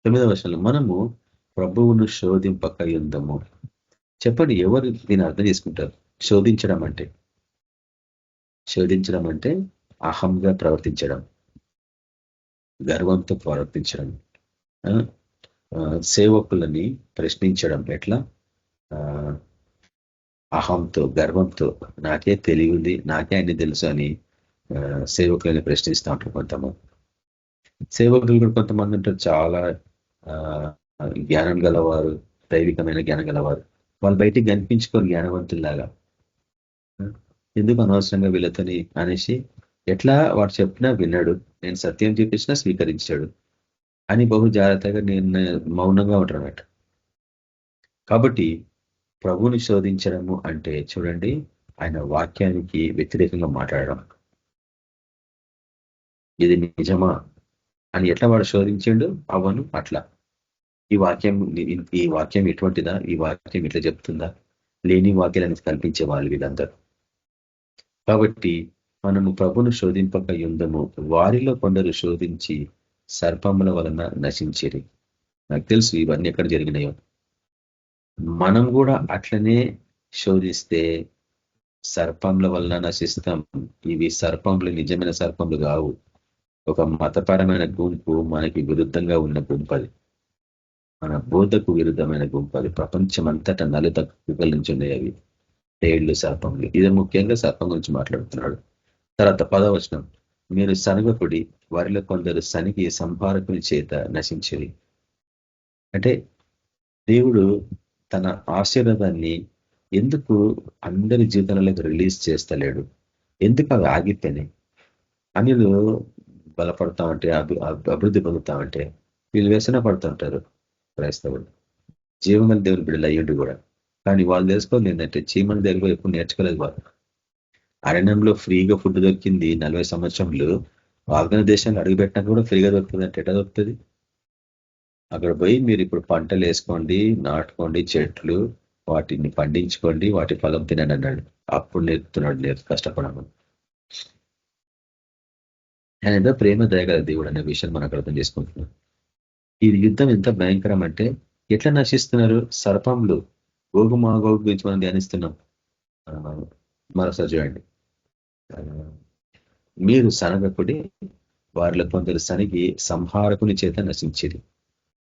9వ వచనంలో మనము ప్రభువును శోధింపక యుందము. చెప్పండి, ఎవరు దీన్ని అర్థం చేసుకుంటారు? శోధించడం అంటే అహంగా ప్రవర్తించడం, గర్వంతో ప్రవర్తించడం, సేవకులని ప్రశ్నించడం. ఎట్లా? అహంతో, గర్వంతో, నాకే తెలియంది, నాకే అన్ని తెలుసు అని సేవకులని ప్రశ్నిస్తూ ఉంటారు కొంతమంది. సేవకులు కూడా కొంతమంది ఉంటారు చాలా జ్ఞానం గలవారు, దైవికమైన జ్ఞానం గలవారు. వాళ్ళు బయటికి కనిపించుకొని జ్ఞానవంతుల్లాగా, ఎందుకు అనవసరంగా వీళ్ళతోని అనేసి, ఎట్లా వాడు చెప్పినా విన్నాడు, నేను సత్యం చూపించినా స్వీకరించాడు అని బహు జాగ్రత్తగా నేను మౌనంగా ఉంటారన్నమాట. కాబట్టి ప్రభువుని శోధించడము అంటే చూడండి, ఆయన వాక్యానికి వ్యతిరేకంగా మాట్లాడడం. ఇది నిజమా అని ఎట్లా వాడు శోధించిండు అవ్వను అట్లా. ఈ వాక్యం ఎటువంటిదా, ఈ వాక్యం ఎట్లా చెప్తుందా, లేని వాక్యాలను కల్పించే వాళ్ళు వీళ్ళందరూ. కాబట్టి మనము ప్రభును శోధింపక యుందము, వారిలో కొందరు శోధించి సర్పముల వలన నశించేరి. నాకు తెలుసు ఇవన్నీ ఎక్కడ జరిగినాయో. మనం కూడా అట్లనే శోధిస్తే సర్పంల వలన నశిస్తాం. ఇవి సర్పంలు నిజమైన సర్పంలు కావు. ఒక మతపరమైన గుంపు, మనకి విరుద్ధంగా ఉన్న గుంపు అది. మన బోధకు విరుద్ధమైన గుంపు అది. ప్రపంచం అంతటా నలుదక్కుల నుంచి ఉన్నాయి అవి, తేళ్లు, సర్పంలు. ఇది ముఖ్యంగా సర్పం గురించి మాట్లాడుతున్నాడు. తర్వాత 10వ వచనం, మీరు సనగకుడి, వారిలో కొందరు సనిగి సంహారకుని చేత నశించేది. అంటే దేవుడు తన ఆశీర్వాదాన్ని ఎందుకు అందరి జీవితాలకు రిలీజ్ చేస్తలేడు? ఎందుకు అవి ఆగిపోయినాయి? అనిలు బలపడతా ఉంటే, అభివృద్ధి పొందుతా ఉంటే వీళ్ళు వ్యసన పడుతుంటారు. క్రైస్తవులు జీవగల దేవుని బిడ్డలు అయ్యుండి కూడా, కానీ వాళ్ళు తెలుసుకోవాలి ఏంటంటే చీమల దగ్గర ఎప్పుడు నేర్చుకోలేదు వాళ్ళు. అరణ్యంలో ఫ్రీగా ఫుడ్ దొరికింది 40 సంవత్సరంలో. వాగ్దాన దేశాన్ని అడుగుపెట్టినా కూడా ఫ్రీగా దొరుకుతుంది అంటే ఎట్లా దొరుకుతుంది? అక్కడ పోయి మీరు ఇప్పుడు పంటలు వేసుకోండి, నాటుకోండి, చెట్లు వాటిని పండించుకోండి, వాటి ఫలం తినండి అన్నాడు. అప్పుడు నేర్పుతున్నాడు కష్టపడమని. ఆయన ఏదో ప్రేమ దయగల దేవుడు అనే విషయం మనకు అర్థం చేసుకుంటున్నాం. ఈ యుద్ధం ఎంత భయంకరం అంటే ఎట్లా నశిస్తున్నారు సర్పంలు. గోగు మాగోగు గురించి మనం ధ్యానిస్తున్నాం. మరోసారి చూడండి, మీరు సనగకుడి, వారిలో కొందరు సనిగి సంహారకుని చేత నశించేది.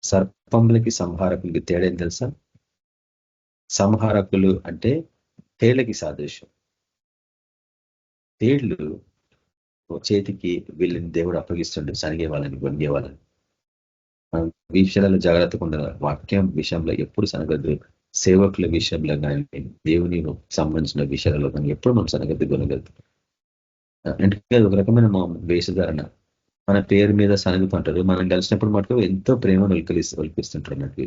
సర్పములకి సంహారకులకి తేడా ఏం తెలుసా? సంహారకులు అంటే తేళ్లకి సాదృశ్యం. తేళ్లు చేతికి వీళ్ళని దేవుడు అప్పగిస్తుండే సనిగే వాళ్ళని, గొంగే వాళ్ళని. ఈ విషయాలలో జాగ్రత్తగా ఉండాలి. వాక్యం విషయంలో ఎప్పుడు సనగద్దు, సేవకుల విషయంలో కానీ, దేవుని సంబంధించిన విషయాలలో కానీ ఎప్పుడు మనం సనగద్దు కొనగద్దు. అంటే ఒక రకమైన మా వేషధారణ. మన పేరు మీద సనగుతుంటారు, మనం కలిసినప్పుడు మటుకు ఎంతో ప్రేమను ఒలిపిస్తుంటారు అన్నట్టు.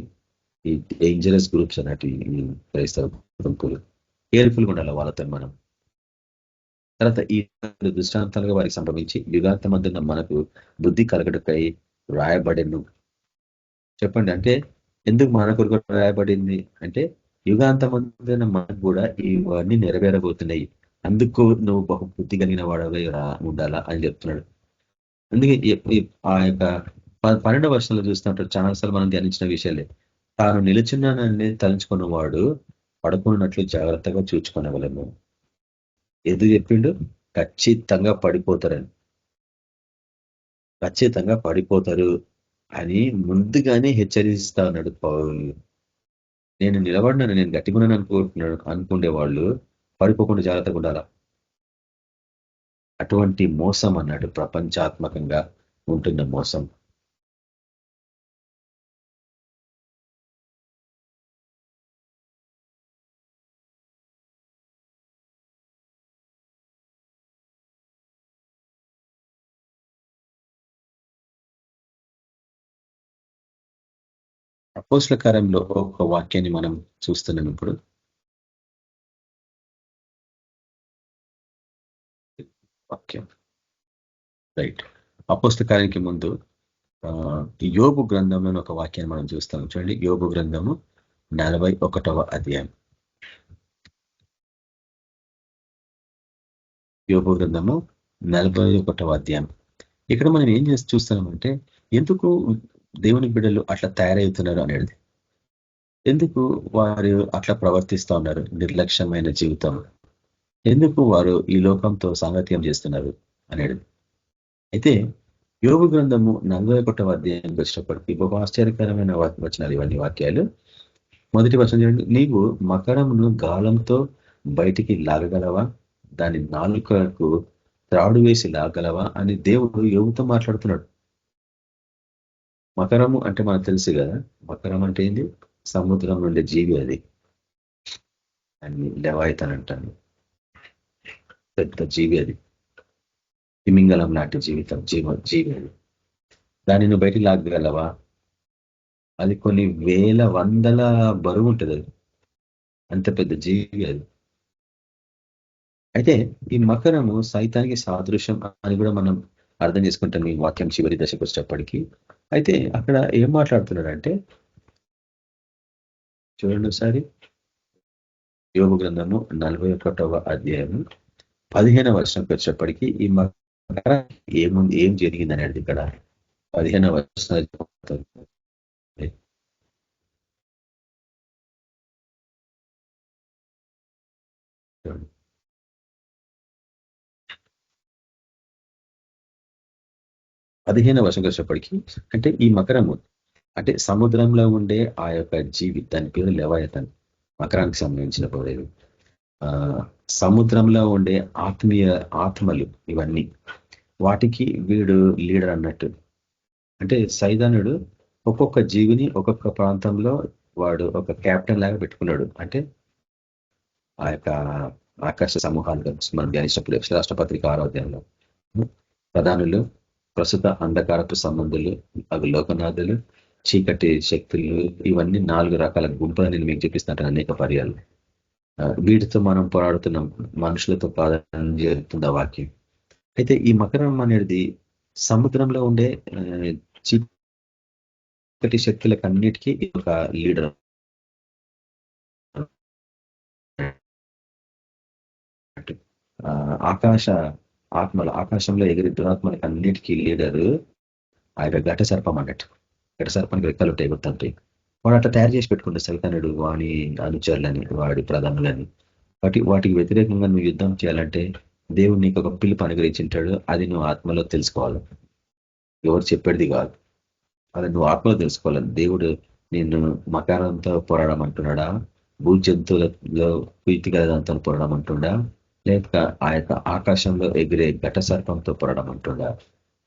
ఈ డేంజరస్ గ్రూప్స్ అన్నట్టు ఈ క్రైస్తవ గుంపులు. కేర్ఫుల్గా ఉండాలి వాళ్ళతో మనం. తర్వాత ఈ దృష్టాంతాలుగా వారికి సంభవించి యుగాంతమందున మనకు బుద్ధి కలగడకై రాయబడెను. చెప్పండి, అంటే ఎందుకు మన కొరకు రాయబడింది అంటే యుగాంతమందున మనకు కూడా ఇవన్నీ నెరవేరబోతున్నాయి. అందుకు నువ్వు బహు బుద్ధి కలిగిన వాడవే ఉండాలా అని చెప్తున్నాడు. అందుకే ఆ యొక్క 12వ వర్షంలో చూస్తుంటారు చాలాసార్లు మనం ధ్యానించిన విషయాలే. తాను నిలుచున్నానని తలంచుకున్న వాడు పడుకున్నట్లు జాగ్రత్తగా చూచుకునగలము. ఎందుకు చెప్పిండు? ఖచ్చితంగా పడిపోతారని. ఖచ్చితంగా పడిపోతారు అని ముందుగానే హెచ్చరిస్తా ఉన్నాడు పౌలు. నేను నిలబడినాను, నేను గట్టిగున్నాను అనుకునే వాళ్ళు పడిపోకుండా జాగ్రత్తగా ఉండాలా. అటువంటి మోసం అన్నాడు, ప్రపంచాత్మకంగా ఉంటున్న మోసం. అపోస్తల కార్యంలో ఒక వాక్యాన్ని మనం చూస్తున్నాం ఇప్పుడు. వాక్యం రైట్. అపోస్తల కార్యానికి ముందు యోబు గ్రంథంలో ఒక వాక్యాన్ని మనం చూస్తాం. చూడండి, యోబు గ్రంథము 41వ అధ్యాయం. యోబు గ్రంథము 41వ అధ్యాయం. ఇక్కడ మనం ఏం చూస్తున్నామంటే ఎందుకు దేవుని బిడ్డలు అట్లా తయారవుతున్నారు అనేది, ఎందుకు వారు అట్లా ప్రవర్తిస్తూ ఉన్నారు, నిర్లక్ష్యమైన జీవితం, ఎందుకు వారు ఈ లోకంతో సాంగత్యం చేస్తున్నారు అనేది. అయితే యోబు గ్రంథము 41వ అధ్యాయానికి వచ్చినప్పటికీ ఒక ఆశ్చర్యకరమైన వచనాలు ఇవన్నీ వాక్యాలు. మొదటి వచనం చూడండి, నీవు మకరమును గాలంతో బయటికి లాగగలవా, దాని నాలుకకు త్రాడు వేసి లాగలవా అని దేవుడు యోబుతో మాట్లాడుతున్నాడు. మకరము అంటే మనకు తెలుసు కదా, మకరం అంటే ఏంది? సముద్రం నుండి జీవి, అది అని లెవాయితన్ అంటాను. పెద్ద జీవి అది, తిమింగలం లాంటి జీవి అది. దాన్ని నువ్వు బయటికి లాగగలవా? అది కొన్ని వేల వందల బరువు ఉంటుంది, అది అంత పెద్ద జీవి అది. అయితే ఈ మకరము సైతానికి సాదృశ్యం అని కూడా మనం అర్థం చేసుకుంటాం ఈ వాక్యం చివరి దశకు వచ్చేటప్పటికీ. అయితే అక్కడ ఏం మాట్లాడుతున్నాడంటే చూడండి ఒకసారి, యోబు గ్రంథము 41వ అధ్యాయము 15వ వచనంకి వచ్చేటప్పటికీ ఈ మకరం ఏం జరిగింది అనేది ఇక్కడ 15వ వచనం. 15వ వచనంకి వచ్చేటప్పటికీ అంటే ఈ మకరము అంటే సముద్రంలో ఉండే ఆ యొక్క జీవి, దాని పేరు లెవాయతన్, మకరానికి సంబంధించిన పోలేదు. సముద్రంలో ఉండే ఆత్మీయ ఆత్మలు ఇవన్నీ, వాటికి వీడు లీడర్ అన్నట్టు. అంటే సైతానుడు ఒక్కొక్క జీవిని ఒక్కొక్క ప్రాంతంలో వాడు ఒక క్యాప్టెన్ లాగా పెట్టుకున్నాడు. అంటే ఆ యొక్క ఆకాశ సమూహాలు మనం ధ్యానించినప్పుడు రాష్ట్రపత్రిక 6వ అధ్యాయంలో ప్రధానులు, ప్రస్తుత అంధకారపు సంబంధులు, అవి లోకనాథులు, చీకటి శక్తులు, ఇవన్నీ 4 రకాల గుంపులని నేను మీకు చూపిస్తాను అనేక పర్యాలు. వీటితో మనం పోరాడుతున్నాం, మనుషులతో కాదని చెప్తుంది ఆ వాక్యం. అయితే ఈ మకరం అనేది సముద్రంలో ఉండే చీకటి శక్తులకు అన్నిటికీ ఒక లీడర్. ఆకాశంలో ఎగిరి దురాత్మలకు అన్నిటికీ లీడరు ఆ యొక్క ఘట సర్పం అన్నట్టు. ఘట సర్పానికి రెక్కలు ఉంటాయి, గుర్తుంటాయి. వాడు అట్లా తయారు చేసి పెట్టుకుంటే సైతానుడు వాని అనుచరులని, వాడి ప్రధానులని. వాటికి వ్యతిరేకంగా నువ్వు యుద్ధం చేయాలంటే దేవుడు నీకు ఒక పిలుపు అనుగ్రహించింటాడు. అది నువ్వు ఆత్మలో తెలుసుకోవాలి, ఎవరు చెప్పేది కాదు. అది నువ్వు ఆత్మలో తెలుసుకోవాలి. దేవుడు నిన్ను మకారంతో పోరాడమంటున్నాడా, భూ జంతువులలో ప్రీతి గలదంతో పోరాడమంటుండా, లేక ఆ యొక్క ఆకాశంలో ఎగిరే ఘట సర్పంతో పోరాడమంటుండా?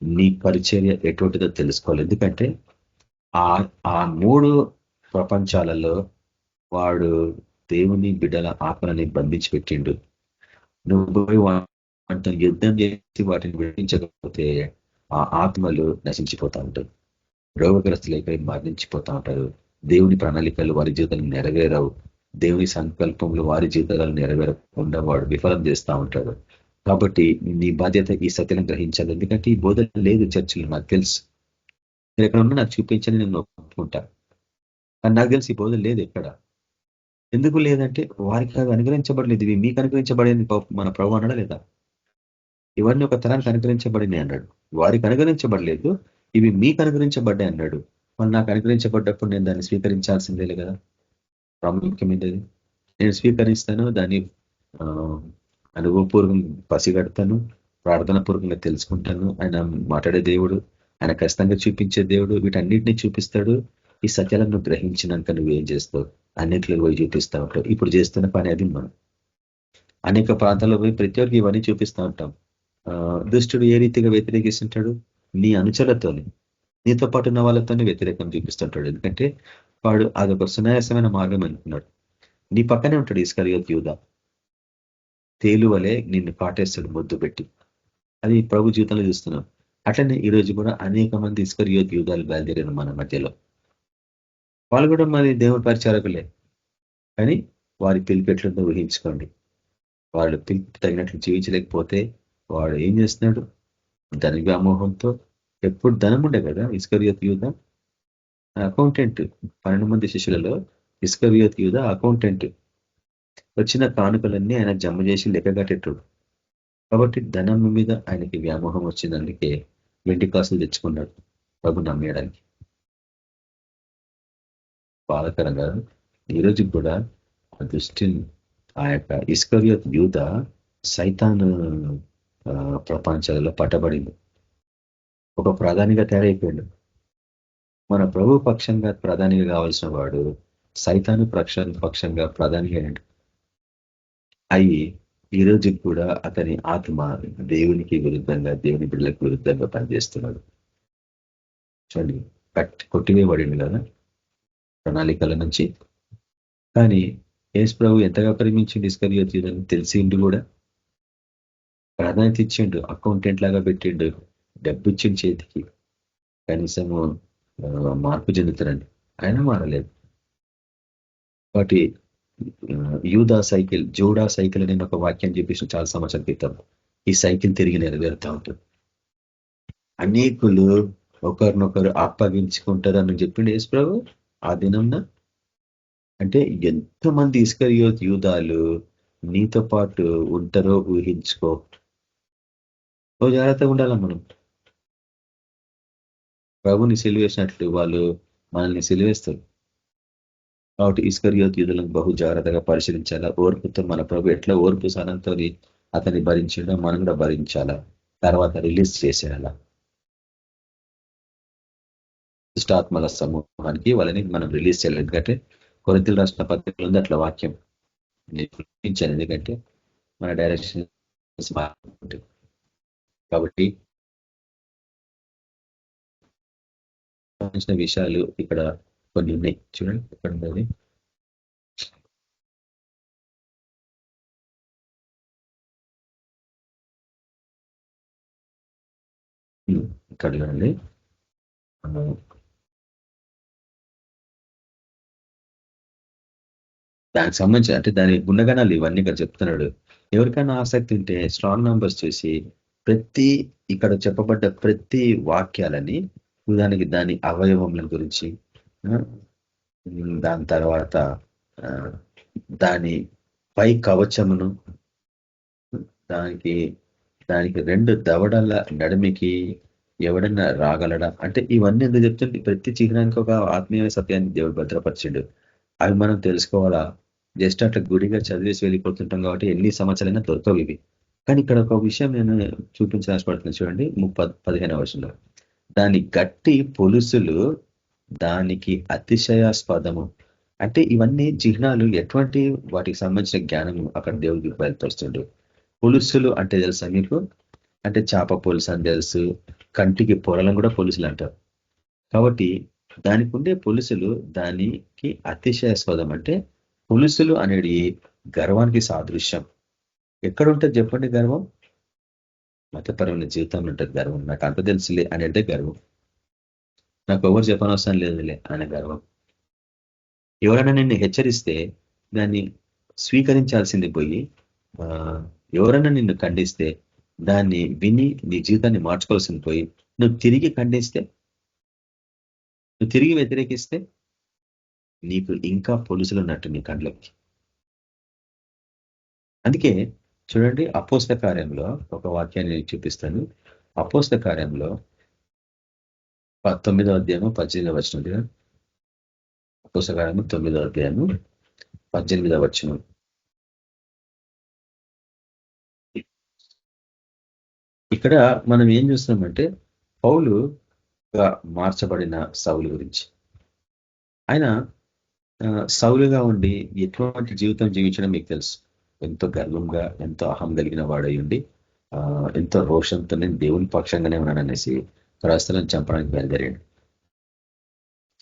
నీ పరిచర్య ఎటువంటిదో తెలుసుకోవాలి. ఎందుకంటే ఆ 3 ప్రపంచాలలో వాడు దేవుని బిడ్డల ఆత్మలని బంధించి పెట్టిండు. నువ్వు వాటిని యుద్ధం చేసి వాటిని విడిపించకపోతే ఆ ఆత్మలు నశించిపోతా ఉంటాయి, రోగగ్రస్తులైపోయి మరణించిపోతా ఉంటారు. దేవుని ప్రణాళికలు వారి జీవితాలు నెరవేరవు, దేవుని సంకల్పంలో వారి జీవితాలు నెరవేరకుండా వాడు విఫలం చేస్తూ ఉంటాడు. కాబట్టి నీ బాధ్యత ఈ సత్యాన్ని గ్రహించాలి. ఎందుకంటే ఈ బోధ లేదు చర్చిలో, నాకు తెలుసు. మీరు ఎక్కడ ఉన్నా నాకు చూపించని నేను ఒప్పుకుంటా, కానీ నాకు తెలిసి ఈ బోధ లేదు ఎక్కడ. ఎందుకు లేదంటే వారికి అవి అనుగ్రహించబడలేదు, ఇవి మీకు అనుగ్రహించబడింది మన ప్రభు అన్నాడా లేదా? ఇవన్నీ ఒక తరానికి అనుగ్రహించబడింది అన్నాడు. వారికి అనుగ్రహించబడలేదు, ఇవి మీకు అనుగ్రహించబడ్డాయి అన్నాడు. వాళ్ళు నాకు అనుగ్రహించబడ్డప్పుడు నేను దాన్ని స్వీకరించాల్సిందే కదా. ప్రాముఖ్యమైనది నేను స్వీకరిస్తాను, దాన్ని అనుభవపూర్వకంగా పసిగడతాను, ప్రార్థన పూర్వకంగా తెలుసుకుంటాను. ఆయన మాట్లాడే దేవుడు, ఆయన ఖచ్చితంగా చూపించే దేవుడు, వీటన్నిటిని చూపిస్తాడు. ఈ సత్యాలను గ్రహించినాక నువ్వేం చేస్తావు? అన్నిట్లో పోయి చూపిస్తా ఉంటావు. ఇప్పుడు చేస్తున్న పని అది. మనం అనేక ప్రాంతాల్లో పోయి ప్రతి ఒక్కరికి ఇవన్నీ చూపిస్తూ ఉంటాం. దుష్టుడు ఏ రీతిగా వ్యతిరేకిస్తుంటాడు? నీ అనుచరులతోని, నీతో పాటు ఉన్న వాళ్ళతోనే వ్యతిరేకం చూపిస్తుంటాడు. ఎందుకంటే వాడు అదొక సునాయాసమైన మార్గం అనుకున్నాడు. నీ పక్కనే ఉంటాడు ఇస్కరియోతు యూదా, తేలు వలె నిన్ను కాటేస్తాడు ముద్దు పెట్టి. అది ప్రభు జీవితంలో చూస్తున్నాం. అట్లనే ఈ రోజు కూడా అనేక మంది ఇస్కరియోతు యూదాలు బయలుదేరారు మన మధ్యలో. వాళ్ళు కూడా మరి దేవుని పరిచారకులే, కానీ వారి పిలుపు ఎట్లుందో ఊహించుకోండి. వాళ్ళు పిలుపు తగినట్లు జీవించలేకపోతే వాడు ఏం చేస్తున్నాడు? ధన వ్యామోహంతో, ఎప్పుడు ధనం ఉండే కదా ఇస్కరియోతు యూదా అకౌంటెంట్. 12 మంది శిష్యులలో ఇస్కరియోతు యూదా అకౌంటెంట్. వచ్చిన కానుకలన్నీ ఆయన జమ చేసి లెక్కగట్టేటోడు. కాబట్టి ధనం మీద ఆయనకి వ్యామోహం వచ్చింది. అందుకే వెండి కాసులు తెచ్చుకున్నాడు ప్రభు నమ్మేయడానికి. బాధకరంగా ఈరోజు కూడా ఆ దృష్టిని, ఆ యొక్క ఇస్కరియోతు యూదా సైతాను ప్రపంచాలలో పట్టబడింది, ఒక ప్రధానిగా తయారైపోయాడు. మన ప్రభు పక్షంగా ప్రధానిగా కావాల్సిన వాడు సైతాను పక్షంగా ప్రధానిగా అయ్యాడు. అయి ఈ రోజు కూడా అతని ఆత్మ దేవునికి విరుద్ధంగా, దేవుని బిడ్డలకు విరుద్ధంగా పనిచేస్తున్నాడు. చూడండి, కొట్టివేయబడింది కదా ప్రణాళికల నుంచి. కానీ యేసు ప్రభు ఎంతగా ప్రేమించిండు ఇస్కరియోతు యూదాని తెలిసిండు కూడా ప్రాధాన్యత ఇచ్చిండు, అకౌంటెంట్ లాగా పెట్టిండు, డబ్బు ఇచ్చిండు చేతికి. కనీసము మార్పు చెందుతారండి, ఆయన మారలేదు. కాబట్టి యూదా సైకిల్, జోడా సైకిల్ అని ఒక వాక్యం చెప్పేసి చాలా సంవత్సరాల క్రితం. ఈ సైకిల్ తిరిగి నెరవేరుతూ ఉంటుంది. అనేకులు ఒకరినొకరు అప్పగించుకుంటారని చెప్పిండు యేసు ప్రభు ఆ దినంన. అంటే ఎంతమంది ఇస్కరియోతు యూదాలు నీతో పాటు ఉంటారో ఊహించుకో. ఓ జాగ్రత్తగా ఉండాల మనం. ప్రభుని సిలువేసినట్లు వాళ్ళు మనల్ని సిలువేస్తారు. కాబట్టి ఇస్కరియోతు యూదులను బహు జాగ్రత్తగా పరిశీలించాలా. ఓర్పుతో మన ప్రభు ఎట్లా ఓర్పు సహనంతో అతన్ని భరించిండో మనం కూడా భరించాలా, తర్వాత రిలీజ్ చేసేయాలా. దుష్టాత్మల సమూహానికి వాళ్ళని మనం రిలీజ్ చేయాలి. ఎందుకంటే కొరింథీయులకు రాసిన పత్రికలో ఉంది అట్లా వాక్యం. నేను ఎందుకంటే మన డైరెక్షన్ కాబట్టి సంబంధించిన విషయాలు ఇక్కడ కొన్ని ఉన్నాయి. చూడండి ఎక్కడ ఉన్నది. ఇక్కడ చూడండి, దానికి సంబంధించి అంటే దాని గుణగణాలు ఇవన్నీ ఇక్కడ చెప్తున్నాడు. ఎవరికైనా ఆసక్తి ఉంటే స్ట్రాంగ్ నంబర్స్ చూసి ప్రతి ఇక్కడ చెప్పబడ్డ ప్రతి వాక్యాలని దానికి దాని అవయవముల గురించి, దాని తర్వాత దాని పై కవచమును, దానికి 2 దవడల నడిమికి ఎవడన్నా రాగలడా అంటే ఇవన్నీ ఎందుకు చెప్తుంది? ప్రతి చిహ్నానికి ఒక ఆత్మీయ సత్యాన్ని దేవుడు భద్రపరిచిండు. అవి మనం తెలుసుకోవాలా. జస్ట్ అట్లా గుడిగా చదివేసి వెళ్ళిపోతుంటాం కాబట్టి ఎన్ని సంవత్సరాలైనా దొరకవు ఇవి. కానీ ఇక్కడ ఒక విషయం నేను చూపించాల్సిపడుతుంది. చూడండి 15వ వచనంలో, దాని గట్టి పొలుసులు దానికి అతిశయాస్పదము. అంటే ఇవన్నీ చిహ్నాలు ఎటువంటి వాటికి సంబంధించిన జ్ఞానం అక్కడ దేవుడికి బయలుపరుస్తుండు. పొలుసులు అంటే తెలుసా మీకు? అంటే చేప పొలుసు అని తెలుసు, కంటికి పొరలను కూడా పొలుసులు అంటారు. కాబట్టి దానికి ఉండే పొలుసులు దానికి అతిశయాస్పదం. అంటే పొలుసులు అనేది గర్వానికి సాదృశ్యం. ఎక్కడ ఉంటుంది చెప్పండి గర్వం? మతపరమైన జీవితంలో ఉంటుంది గర్వం. నాకు అంత తెలుసులే అనేది గర్వం. నాకు ఎవరు చెప్పనవసరం లేదులే అనే గర్వం. ఎవరైనా నిన్ను హెచ్చరిస్తే దాన్ని స్వీకరించాల్సింది పోయి, ఎవరైనా నిన్ను ఖండిస్తే దాన్ని విని నీ జీవితాన్ని మార్చుకోవాల్సింది పోయి, నువ్వు తిరిగి ఖండిస్తే, నువ్వు తిరిగి వ్యతిరేకిస్తే నీకు ఇంకా పొలుసులు ఉన్నట్టు నీ కండ్లకి. అందుకే చూడండి, అపోస్తల కార్యంలో ఒక వాక్యాన్ని నేను చూపిస్తాను. అపోస్తల కార్యంలో 19వ అధ్యాయము 18వ వచనం. అపోస్తల కార్యము 9వ అధ్యాయము 18వ వచనం. ఇక్కడ మనం ఏం చూస్తున్నామంటే పౌలుగా మార్చబడిన సౌలు గురించి. ఆయన సౌలుగా ఉండి ఎటువంటి జీవితం జీవించడం మీకు తెలుసు. ఎంతో గర్వంగా, ఎంతో అహం కలిగిన వాడై ఉండి ఎంతో రోషంతో నేను దేవుని పక్షంగానే ఉన్నాననేసి క్రైస్తవులను చంపడానికి బయలుదేరాడు.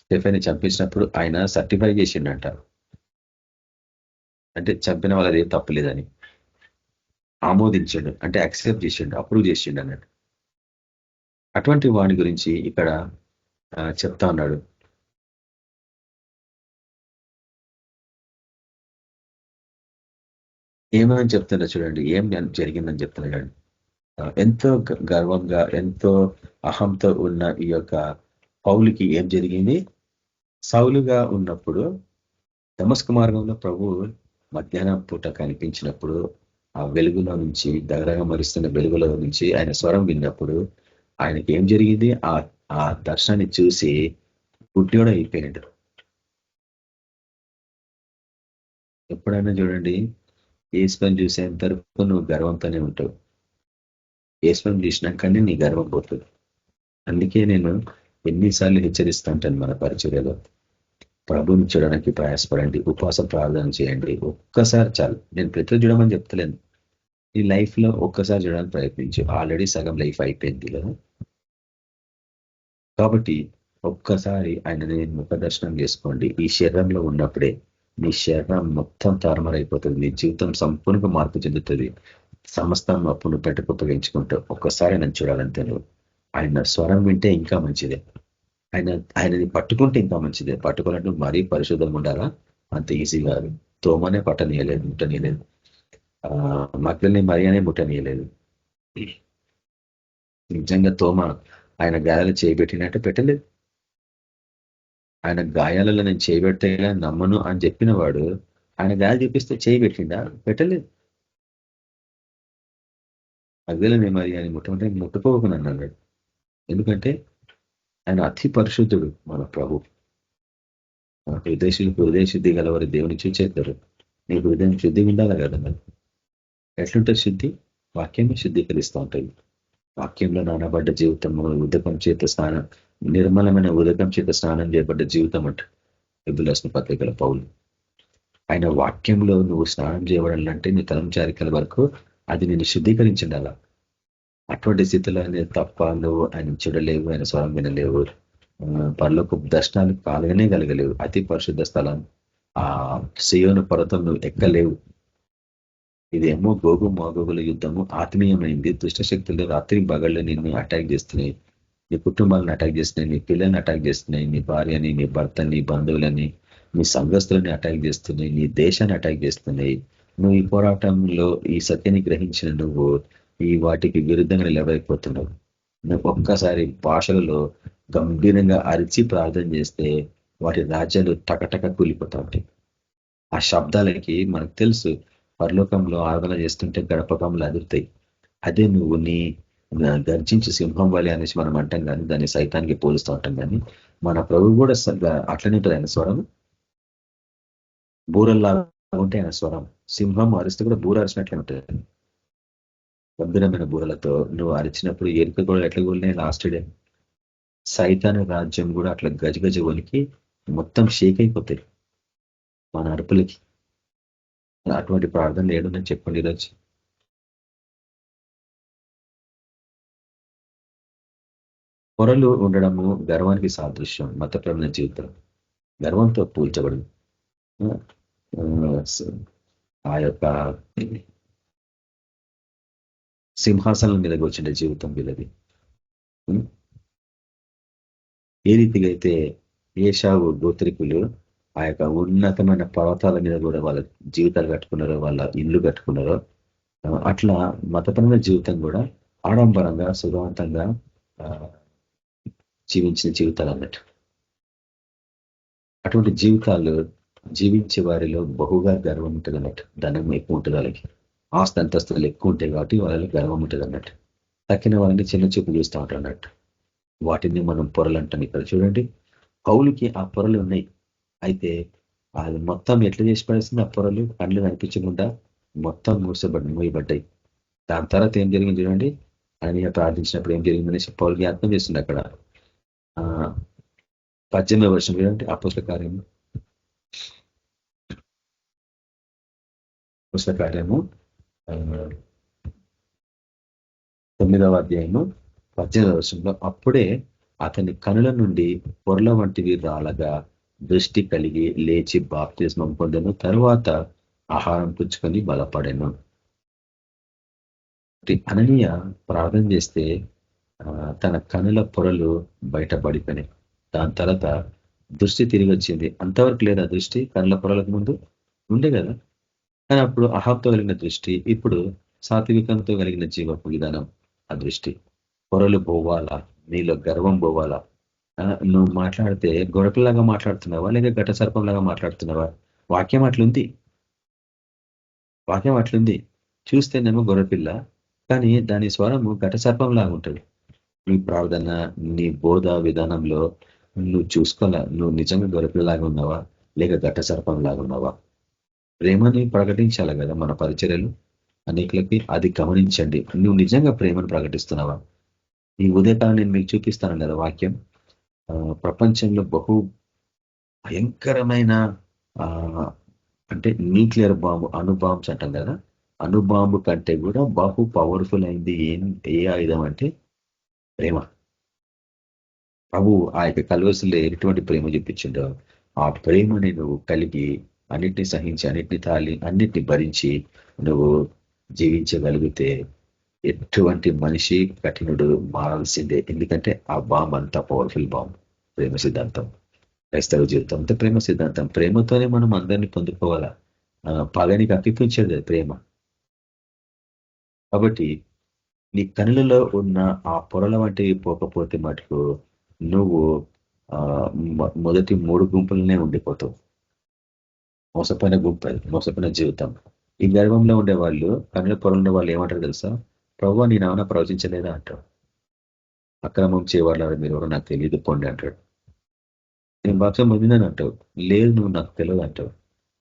స్టెఫెన్ని చంపించినప్పుడు ఆయన సర్టిఫై చేసిండంట, అంటే చంపిన వాళ్ళది ఏం తప్పులేదని ఆమోదించాడు, అంటే యాక్సెప్ట్ చేసిండు, అప్రూవ్ చేసిండు అన్నట్టు. అటువంటి వాడి గురించి ఇక్కడ చెప్తా ఉన్నాడు. ఏమని చెప్తున్నా చూడండి, ఏం జరిగిందని చెప్తున్నాడు. ఎంతో గర్వంగా, ఎంతో అహంతో ఉన్న ఈ యొక్క పౌలుకి ఏం జరిగింది? సౌలుగా ఉన్నప్పుడు దమస్కు మార్గంలో ప్రభు మధ్యాహ్నం పూట కనిపించినప్పుడు ఆ వెలుగులో నుంచి, దగరగా మరుస్తున్న వెలుగులో నుంచి ఆయన స్వరం విన్నప్పుడు ఆయనకి ఏం జరిగింది? ఆ దర్శనాన్ని చూసి గుడ్డివాడు అయిపోయాడు. ఎప్పుడైనా చూడండి, యేసుని చూసేంత వరకు నువ్వు గర్వంతోనే ఉంటావు. యేసుని చూసినాకనే నీ గర్వం పోతుంది. అందుకే నేను ఎన్నిసార్లు హెచ్చరిస్తూ ఉంటాను మన పరిచర్యలో, ప్రభుని చూడడానికి ప్రయాసపడండి, ఉపవాస ప్రార్థన చేయండి. ఒక్కసారి చాలు. నేను ప్రతి చూడమని చెప్తలేను, ఈ లైఫ్ లో ఒక్కసారి చూడడానికి ప్రయత్నించు. ఆల్రెడీ సగం లైఫ్ అయిపోయింది కదా. కాబట్టి ఒక్కసారి ఆయనని ముఖ దర్శనం చేసుకోండి. ఈ శరీరంలో ఉన్నప్పుడే నీ శరీరం మొత్తం తారుమారైపోతుంది, నీ జీవితం సంపూర్ణంగా మార్పు చెందుతుంది. సమస్తం అప్పును పెట్టుకుపగించుకుంటావు. ఒక్కసారి ఆయన చూడాలంటే నువ్వు ఆయన స్వరం వింటే ఇంకా మంచిదే, ఆయనని పట్టుకుంటే ఇంకా మంచిదే. పట్టుకోవాలంటే మరీ పరిశుద్ధంగా ఉండాలా? అంత ఈజీ కాదు. తోమనే పట్టనీయలేదు, ముట్టనీయలేదు. మగ్గుల్ని మరియానే ముట్టనీయలేదు. నిజంగా తోమ ఆయన గాయాలు చేయబెట్టినట్టు పెట్టలేదు. ఆయన గాయాలలో నేను చేయబెడితే నమ్మను అని చెప్పిన వాడు ఆయన గాయాలు చూపిస్తే చేయబెట్టిండా? పెట్టలేదు. మగ్గులని మరి ఆయన ముట్టమంటే ముట్టుకోకుండా అన్నాడు. ఎందుకంటే ఆయన అతి పరిశుద్ధుడు మన ప్రభు. హృదయ శుద్ధి గలవారి దేవుని చూచేస్తారు. నీ హృదయం శుద్ధి ఉండాలి కదా. మరి ఎట్లుంటే శుద్ధి? వాక్యమే శుద్ధీకరిస్తూ ఉంటుంది. వాక్యంలో నానబడ్డ జీవితము, ఉదకం చేత స్నానం, నిర్మలమైన ఉదకం చేత స్నానం చేయబడ్డ జీవితం అంట ఎబిలస్ను పత్రికల పౌలు. ఆయన వాక్యంలో నువ్వు స్నానం చేయబడాలంటే నీ తలంచారికల వరకు అది నేను శుద్ధీకరించిండాల. అటువంటి స్థితిలో తప్ప నువ్వు ఆయన చూడలేవు, ఆయన స్వరం వినలేవు, పరలోక దర్శనాలు కాలగానే కలగలేవు. అతి పరిశుద్ధ స్థలం ఆ సియోను పర్వతం నువ్వు ఎక్కలేవు. ఇదేమో గోగు మాగోగుల యుద్ధము ఆత్మీయమైంది. దుష్టశక్తులు రాత్రి బగళ్ళు నిన్ను అటాక్ చేస్తున్నాయి, నీ కుటుంబాలను అటాక్ చేస్తున్నాయి, నీ పిల్లల్ని అటాక్ చేస్తున్నాయి, నీ భార్యని, నీ భర్తని, భంధువులని, నీ సంఘస్థులని అటాక్ చేస్తున్నాయి, నీ దేశాన్ని అటాక్ చేస్తున్నాయి. నువ్వు ఈ పోరాటంలో ఈ సత్యాన్ని గ్రహించిన నువ్వు ఈ వాటికి విరుద్ధంగా నిలబడిపోతున్నావు. నువ్వు ఒక్కసారి భాషలలో గంభీరంగా అరిచి ప్రార్థన చేస్తే వాటి రాజ్యాలు టకటక కూలిపోతా ఉంటాయి. ఆ శబ్దాలకి మనకు తెలుసు, పరలోకంలో ఆరాధన చేస్తుంటే గడపకంలో అదురుతాయి. అదే నువ్వు నీ గర్జించి సింహం వలి అనేసి మనం అంటాం కానీ దాన్ని సైతానికి పోలుస్తూ ఉంటాం. కానీ మన ప్రభు కూడా అట్లనే ఉంటుంది. ఆయన స్వరం బూరల్లా ఉంటే ఆయన స్వరం, సింహం అరిస్తే కూడా బూర అరిచినట్లే ఉంటుంది. గంభీరమైన బూరలతో నువ్వు అరిచినప్పుడు ఎరుక కూడా ఎట్లా కూలినాయి లాస్ట్ డే. సైతాన్ రాజ్యం కూడా అట్లా గజగజ వలికి మొత్తం షేక్ అయిపోతాయి మన అరుపులకి. అటువంటి ప్రార్థన లేడు నేను చెప్పండి ఈరోజు. పొరలు ఉండడము గర్వానికి సాదృశ్యం. మతపరమైన జీవితం గర్వంతో పూల్చబడింది. ఆ యొక్క సింహాసనం మీద కూర్చుండే జీవితం వీళ్ళది. ఏ రీతిగా అయితే ఏషావు గోత్రికులు ఆ యొక్క ఉన్నతమైన పర్వతాల మీద కూడా వాళ్ళ జీవితాలు కట్టుకున్నారో, వాళ్ళ ఇల్లు కట్టుకున్నారో, అట్లా మతపరమైన జీవితం కూడా ఆడంబరంగా సుఖవంతంగా జీవించిన జీవితాలు అన్నట్టు. అటువంటి జీవితాలు జీవించే వారిలో బహుగా గర్వం ఉంటుంది అన్నట్టు. ధనం ఎక్కువ ఉంటుంది వాళ్ళకి. ఆస్తి అంతస్తులు ఎక్కువ ఉంటాయి కాబట్టి వాళ్ళకి గర్వం ఉంటుంది అన్నట్టు. తక్కిన వాళ్ళని చిన్న చూపు చూస్తూ ఉంటారు అన్నట్టు. వాటిని మనం పొరలు అంటాం. ఇక్కడ చూడండి, పౌలుకి ఆ పొరలు ఉన్నాయి. అయితే అది మొత్తం ఎట్లా చేసి పడేసింది? ఆ పొరలు కళ్ళు కనిపించకుండా మొత్తం మూయబడ్డాయి. దాని తర్వాత ఏం జరిగింది చూడండి, ఆయన ప్రార్థించినప్పుడు ఏం జరిగిందనేసి పౌలు జ్ఞాపకం చేస్తుంది అక్కడ. 18వ వర్షం చూడండి, అపోస్తల కార్యము 9వ అధ్యాయము 18వ వర్షంలో, అప్పుడే అతని కనుల నుండి పొరల వంటివి రాలగా దృష్టి కలిగి లేచి బాప్తిస్మం పొందెను. తరువాత ఆహారం పుచ్చుకొని బలపడెను. అననీయ ప్రార్థన చేస్తే తన కనుల పొరలు బయటపడిపోయినాయి. దాని తర్వాత దృష్టి తిరిగి వచ్చింది. అంతవరకు లేదా దృష్టి కనుల పొరలకు ముందు ఉండే కదా. కానీ అప్పుడు అహాంతో కలిగిన దృష్టి, ఇప్పుడు సాత్వికంతో కలిగిన జీవపు విధానం. ఆ దృష్టి పొరలు పోవాలా, నీలో గర్వం పోవాలా. నువ్వు మాట్లాడితే గొడపలాగా మాట్లాడుతున్నావా లేక ఘట సర్పంలాగా మాట్లాడుతున్నావా? వాక్యం అట్లుంది. వాక్యం అట్లుంది. చూస్తేనేమో గొర్రెపిల్ల, కానీ దాని స్వరము ఘట సర్పంలాగా ఉంటుంది. నీ ప్రార్థన, నీ బోధ విధానంలో నువ్వు చూసుకోవాలా, నువ్వు నిజంగా గొర్రెపిల్లలాగా ఉన్నావా లేక ఘట సర్పంలాగా ఉన్నావా? ప్రేమని ప్రకటించాలి కదా మన పరిచర్యలు అనేకులకి. అది గమనించండి. నువ్వు నిజంగా ప్రేమను ప్రకటిస్తున్నావా? ఈ ఉదయకాలం నేను మీకు చూపిస్తాను కదా వాక్యం. ప్రపంచంలో బహు భయంకరమైన అంటే న్యూక్లియర్ బాంబు, అణుబాంబ్స్ అంటాం కదా, అణుబాంబు కంటే కూడా బహు పవర్ఫుల్ అయింది ఏ ఆయుధం అంటే ప్రేమ. ప్రభు ఆ యొక్క కల్వసులో ఎటువంటి ప్రేమ చూపించిండో ఆ ప్రేమని నువ్వు కలిగి అన్నిటిని సహించి, అన్నిటిని తాళి, అన్నిటిని భరించి నువ్వు జీవించగలిగితే ఎటువంటి మనిషి కఠినుడు మారాల్సిందే. ఎందుకంటే ఆ బాంబ్ అంతా పవర్ఫుల్ బాంబ్. ప్రేమ సిద్ధాంతం, క్రైస్తవ జీవితం అంతా ప్రేమ సిద్ధాంతం. ప్రేమతోనే మనం అందరినీ పొందుకోవాలా. పగనికి అప్పిపించేది ప్రేమ. కాబట్టి నీ కనులలో ఉన్న ఆ పొరల వంటివి పోకపోతే మటుకు నువ్వు మొదటి 3 గుంపులనే ఉండిపోతావు. మోసపోయిన గుంపు, మోసపోయిన జీవితం. ఈ గర్వంలో ఉండే వాళ్ళు, కనుల పొరలు ఉండే వాళ్ళు ఏమంటారు తెలుసా? ప్రభువా నీ నామన ప్రవచించలేదా అంటాడు. అక్రమం చేయవాళ్ళ మీరు ఎవరో నాకు తెలియదు పోండి అంటాడు. నేను బాప్సం పొందిందని అంటావు. లేదు నువ్వు నాకు తెలియదు అంటావు.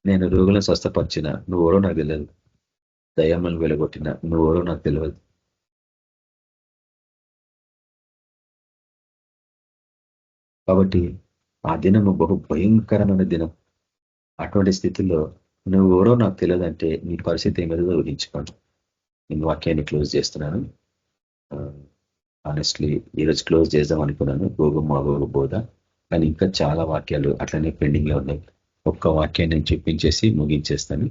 నేను రోగులను స్వస్థపరిచిన, నువ్వు ఎవరో నాకు తెలియదు. దయ్యాలను వెలగొట్టిన, నువ్వు ఎవరో నాకు తెలియదు. కాబట్టి ఆ దినము బహు భయంకరమైన దినం. అటువంటి స్థితిలో నువ్వు ఎవరో నాకు తెలియదంటే నీ పరిస్థితి ఏమేదో ఊహించుకోండి. నేను వాక్యాన్ని క్లోజ్ చేస్తున్నాను. ఆనెస్ట్లీ ఈరోజు క్లోజ్ చేద్దాం అనుకున్నాను, గోగు మాగోగు బోధ. కానీ ఇంకా చాలా వాక్యాలు అట్లనే పెండింగ్ లో ఉన్నాయి. ఒక్క వాక్యాన్ని నేను చూపించేసి ముగించేస్తాను.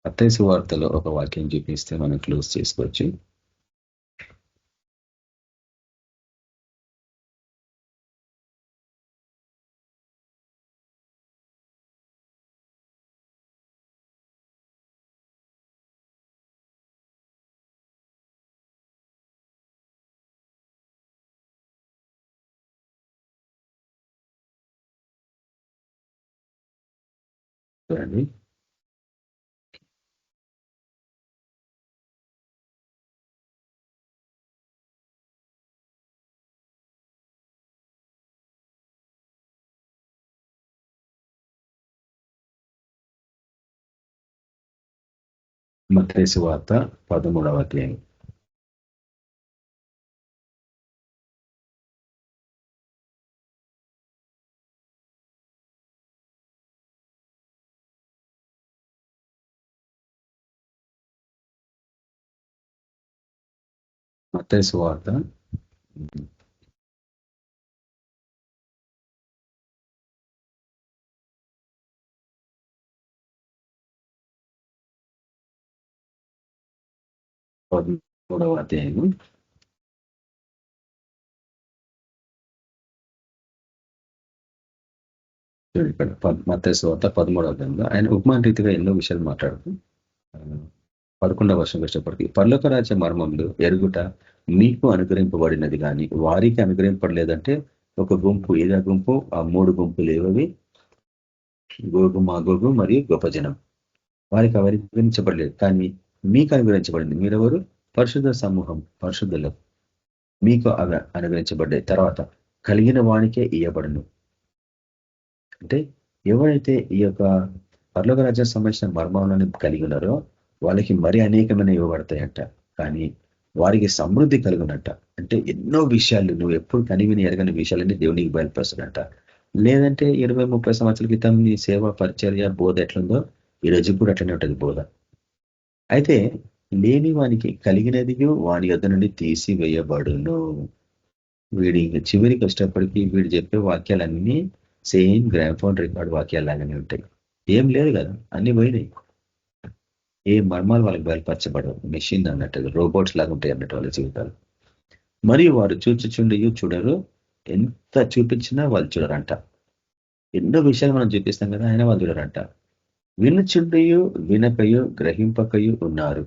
మత్తయి సువార్తలో ఒక వాక్యం చూపిస్తే మనం క్లోజ్ చేసుకోవచ్చు. చూడండి, మత్తయి సువార్త 13వ అధ్యాయం. మత్తయి సువార్త 13వ అధ్యాయము 13వ అధ్యాయంలో ఆయన ఉపమాన రీతిగా ఎన్నో విషయాలు మాట్లాడుతూ 11వ వర్షం కష్టపడికి పరలోక రాజ్య మర్మములు ఎరుగుట మీకు అనుగ్రహింపబడినది కానీ వారికి అనుగ్రహింపబడలేదంటే ఒక గుంపు ఏదో గుంపు ఆ 3 గుంపులు ఏవవి గోగు మాగోగు మరియు గొప్ప జనం వారికి అనుగ్రహించబడలేదు కానీ మీకు అనుగ్రహించబడింది. మీరెవరు? పరిశుద్ధ సమూహం, పరిశుద్ధులు మీకు అవి అనుగ్రహించబడ్డాయి. తర్వాత కలిగిన వానికే ఇయ్యబడును. అంటే ఎవరైతే ఈ యొక్క పరలోక రాజ్యానికి సంబంధించిన మర్మాలను కలిగి ఉన్నారో వాళ్ళకి మరి అనేకమైన ఇవ్వబడతాయంట. కానీ వారికి సమృద్ధి కలుగునట. అంటే ఎన్నో విషయాలు నువ్వు ఎప్పుడు కనివిని ఎరగని విషయాలన్నీ దేవునికి బయలుపరుస్తున్నట్ట. లేదంటే 20-30 సంవత్సరాల క్రితం నీ సేవ పరిచర్య బోధ ఎట్లుందో ఈ రోజు కూడా అట్లనే ఉంటుంది బోధ. అయితే లేని వానికి కలిగినది వాని యొద్ద నుండి తీసివేయబడును. వీడి చివరికి వచ్చేటప్పటికి వీడు చెప్పే వాక్యాలన్నీ సేమ్ గ్రామ్ఫోన్ రికార్డ్ వాక్యాలు లాగానే ఉంటాయి. ఏం లేదు కదా, అన్ని పోయినాయి. ఏ మర్మాలు వాళ్ళకి బయలుపరచబడవు. మెషిన్ అన్నట్టు రోబోట్స్ లాగా ఉంటాయి అన్నట్టు వాళ్ళ జీవితాలు. మరియు వారు చూచుచుండి చూడరు, ఎంత చూపించినా వాళ్ళు చూడరంట. ఎన్నో విషయాలు మనం చూపిస్తాం కదా, అయినా వాళ్ళు చూడరంట. వినుచుండియు వినకయు గ్రహింపకయు ఉన్నారు.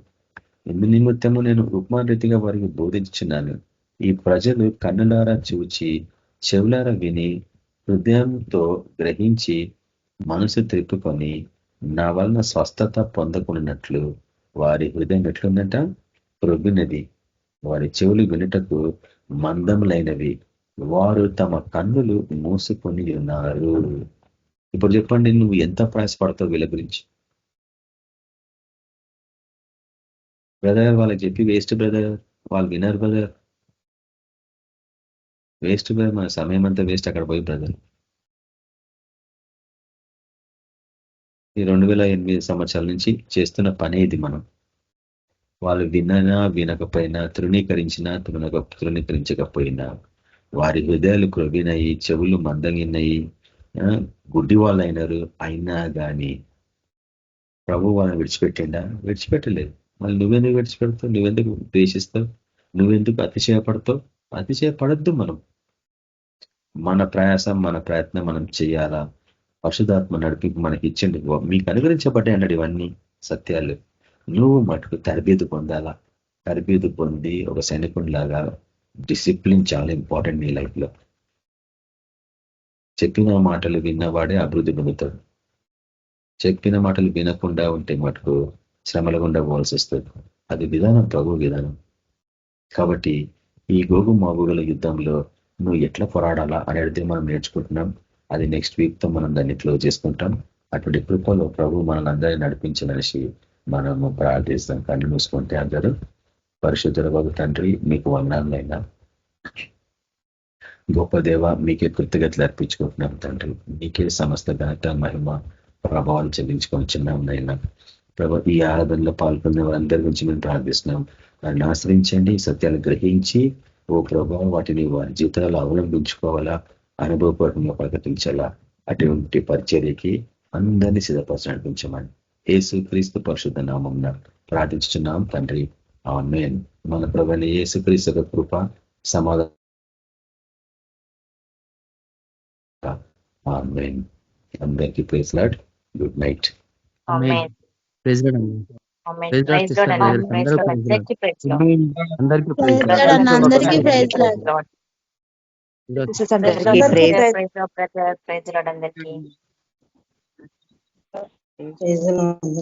ఎందు నిమిత్తము నేను ఉపమాన రీతిగా వారికి బోధించుచున్నాను. ఈ ప్రజలు కన్నులారా చూచి చెవులారా విని హృదయంతో గ్రహించి మనసు త్రిప్పుకొని నా వలన స్వస్థత పొందకున్నట్లు వారి హృదయం ఎట్లుందంట? ప్రొబ్బినది. వారి చెవులు వినుటకు మందములైనవి. వారు తమ కన్నులు మూసుకొని ఉన్నారు. ఇప్పుడు చెప్పండి, నువ్వు ఎంత ప్రయాసపడతావు వీళ్ళ గురించి? బ్రదర్ వాళ్ళకి చెప్పి వేస్ట్ బ్రదర్, వాళ్ళు వినరు బ్రదర్, వేస్ట్ బ్రదర్, మన సమయం అంతా వేస్ట్ అక్కడ పోయి బ్రదర్. ఈ 2008 సంవత్సరాల నుంచి చేస్తున్న పనే ఇది. మనం వాళ్ళు విననా వినకపోయినా, తృణీకరించినా తృణీకరించకపోయినా, వారి హృదయాలు క్రొవ్వినాయి, చెవులు మందగినాయి, గుడ్డి వాళ్ళు అయినారు. అయినా కానీ ప్రభు వాళ్ళని విడిచిపెట్టిండా? విడిచిపెట్టలేదు. మళ్ళీ నువ్వెందుకు విడిచిపెడతావు? నువ్వెందుకు ద్వేషిస్తావు? నువ్వెందుకు అతిశయపడతావు? అతిశయపడద్దు. మన ప్రయాసం, మన ప్రయత్నం మనం చేయాలా. పరిశుధాత్మ నడిపి మనకి ఇచ్చిండు. మీకు అనుగ్రహించబడ్డాయి అన్నాడు ఇవన్నీ సత్యాలు. నువ్వు మటుకు తరబేదు పొందాలా. తరబేదు పొంది ఒక సైనికుడిలాగా డిసిప్లిన్ చాలా ఇంపార్టెంట్ నీ లైఫ్ లో. చెప్పిన మాటలు విన్నవాడే అభివృద్ధి పొందుతాడు. చెప్పిన మాటలు వినకుండా ఉంటే మటుకు శ్రమల గుండా పోవాల్సి వస్తుంది. అది విధానం, ప్రభు విధానం. కాబట్టి ఈ గోగు మాగోగుల యుద్ధంలో నువ్వు ఎట్లా పోరాడాలా అనేది మనం నేర్చుకుంటున్నాం. అది నెక్స్ట్ వీక్ తో మనం దాన్ని క్లోజ్ చేసుకుంటాం. అటువంటి కృపలో ప్రభు మనల్ని అందరినీ నడిపించాలనేసి మనము ప్రార్థిస్తాం. కళ్ళు మూసుకుంటే అందరూ. పరిశుద్ధుల వగు తండ్రి, మీకు వందనాలైనా గొప్ప దేవ, మీకే కృతజ్ఞతలు అర్పించుకుంటున్నాం తండ్రి. మీకే సమస్త ఘనత మహిమ ప్రభావాలు చెల్లించుకొనిచున్నాం నైనా. ప్రభు ఈ ఆరాధనలో పాల్గొన్న వారందరి గురించి మేము ప్రార్థిస్తున్నాం. వారిని ఆశ్రయించండి, సత్యాలు గ్రహించి ఓ ప్రభావ వాటిని వారి జీవితాలలో అవలంబించుకోవాలా, అనుభవపూర్వకంగా ప్రకటించాలా. అటువంటి పరిచర్యకి అందరినీ సిద్ధపరచి నడిపించమని యేసు క్రీస్తు పరిశుద్ధ నామమున ప్రార్థించుతున్నాం తండ్రి, ఆమేన్. మన ప్రభువైన యేసు క్రీస్తు యొక్క కృప, సమాధానం. ఆమేన్. అందరికీ ప్రైజ్ లార్డ్. Good night. ఆమేన్. ప్రైజ్ లార్డ్ అన్న. ఆమేన్. Praise Lord praise sister Lord brothers, అన్న. అందరూ ప్రైజ్ లార్డ్. Praise Lord. అందరికీ ప్రైజ్ అందరికీ లార్డ్. Praise Lord. అందరికీ ప్రైజ్ ప్రైజ్ లార్డ్. లార్డ్. అందరికీ praise praise. Praise Lord brother. Praise Lord అందరికీ. Praise lord.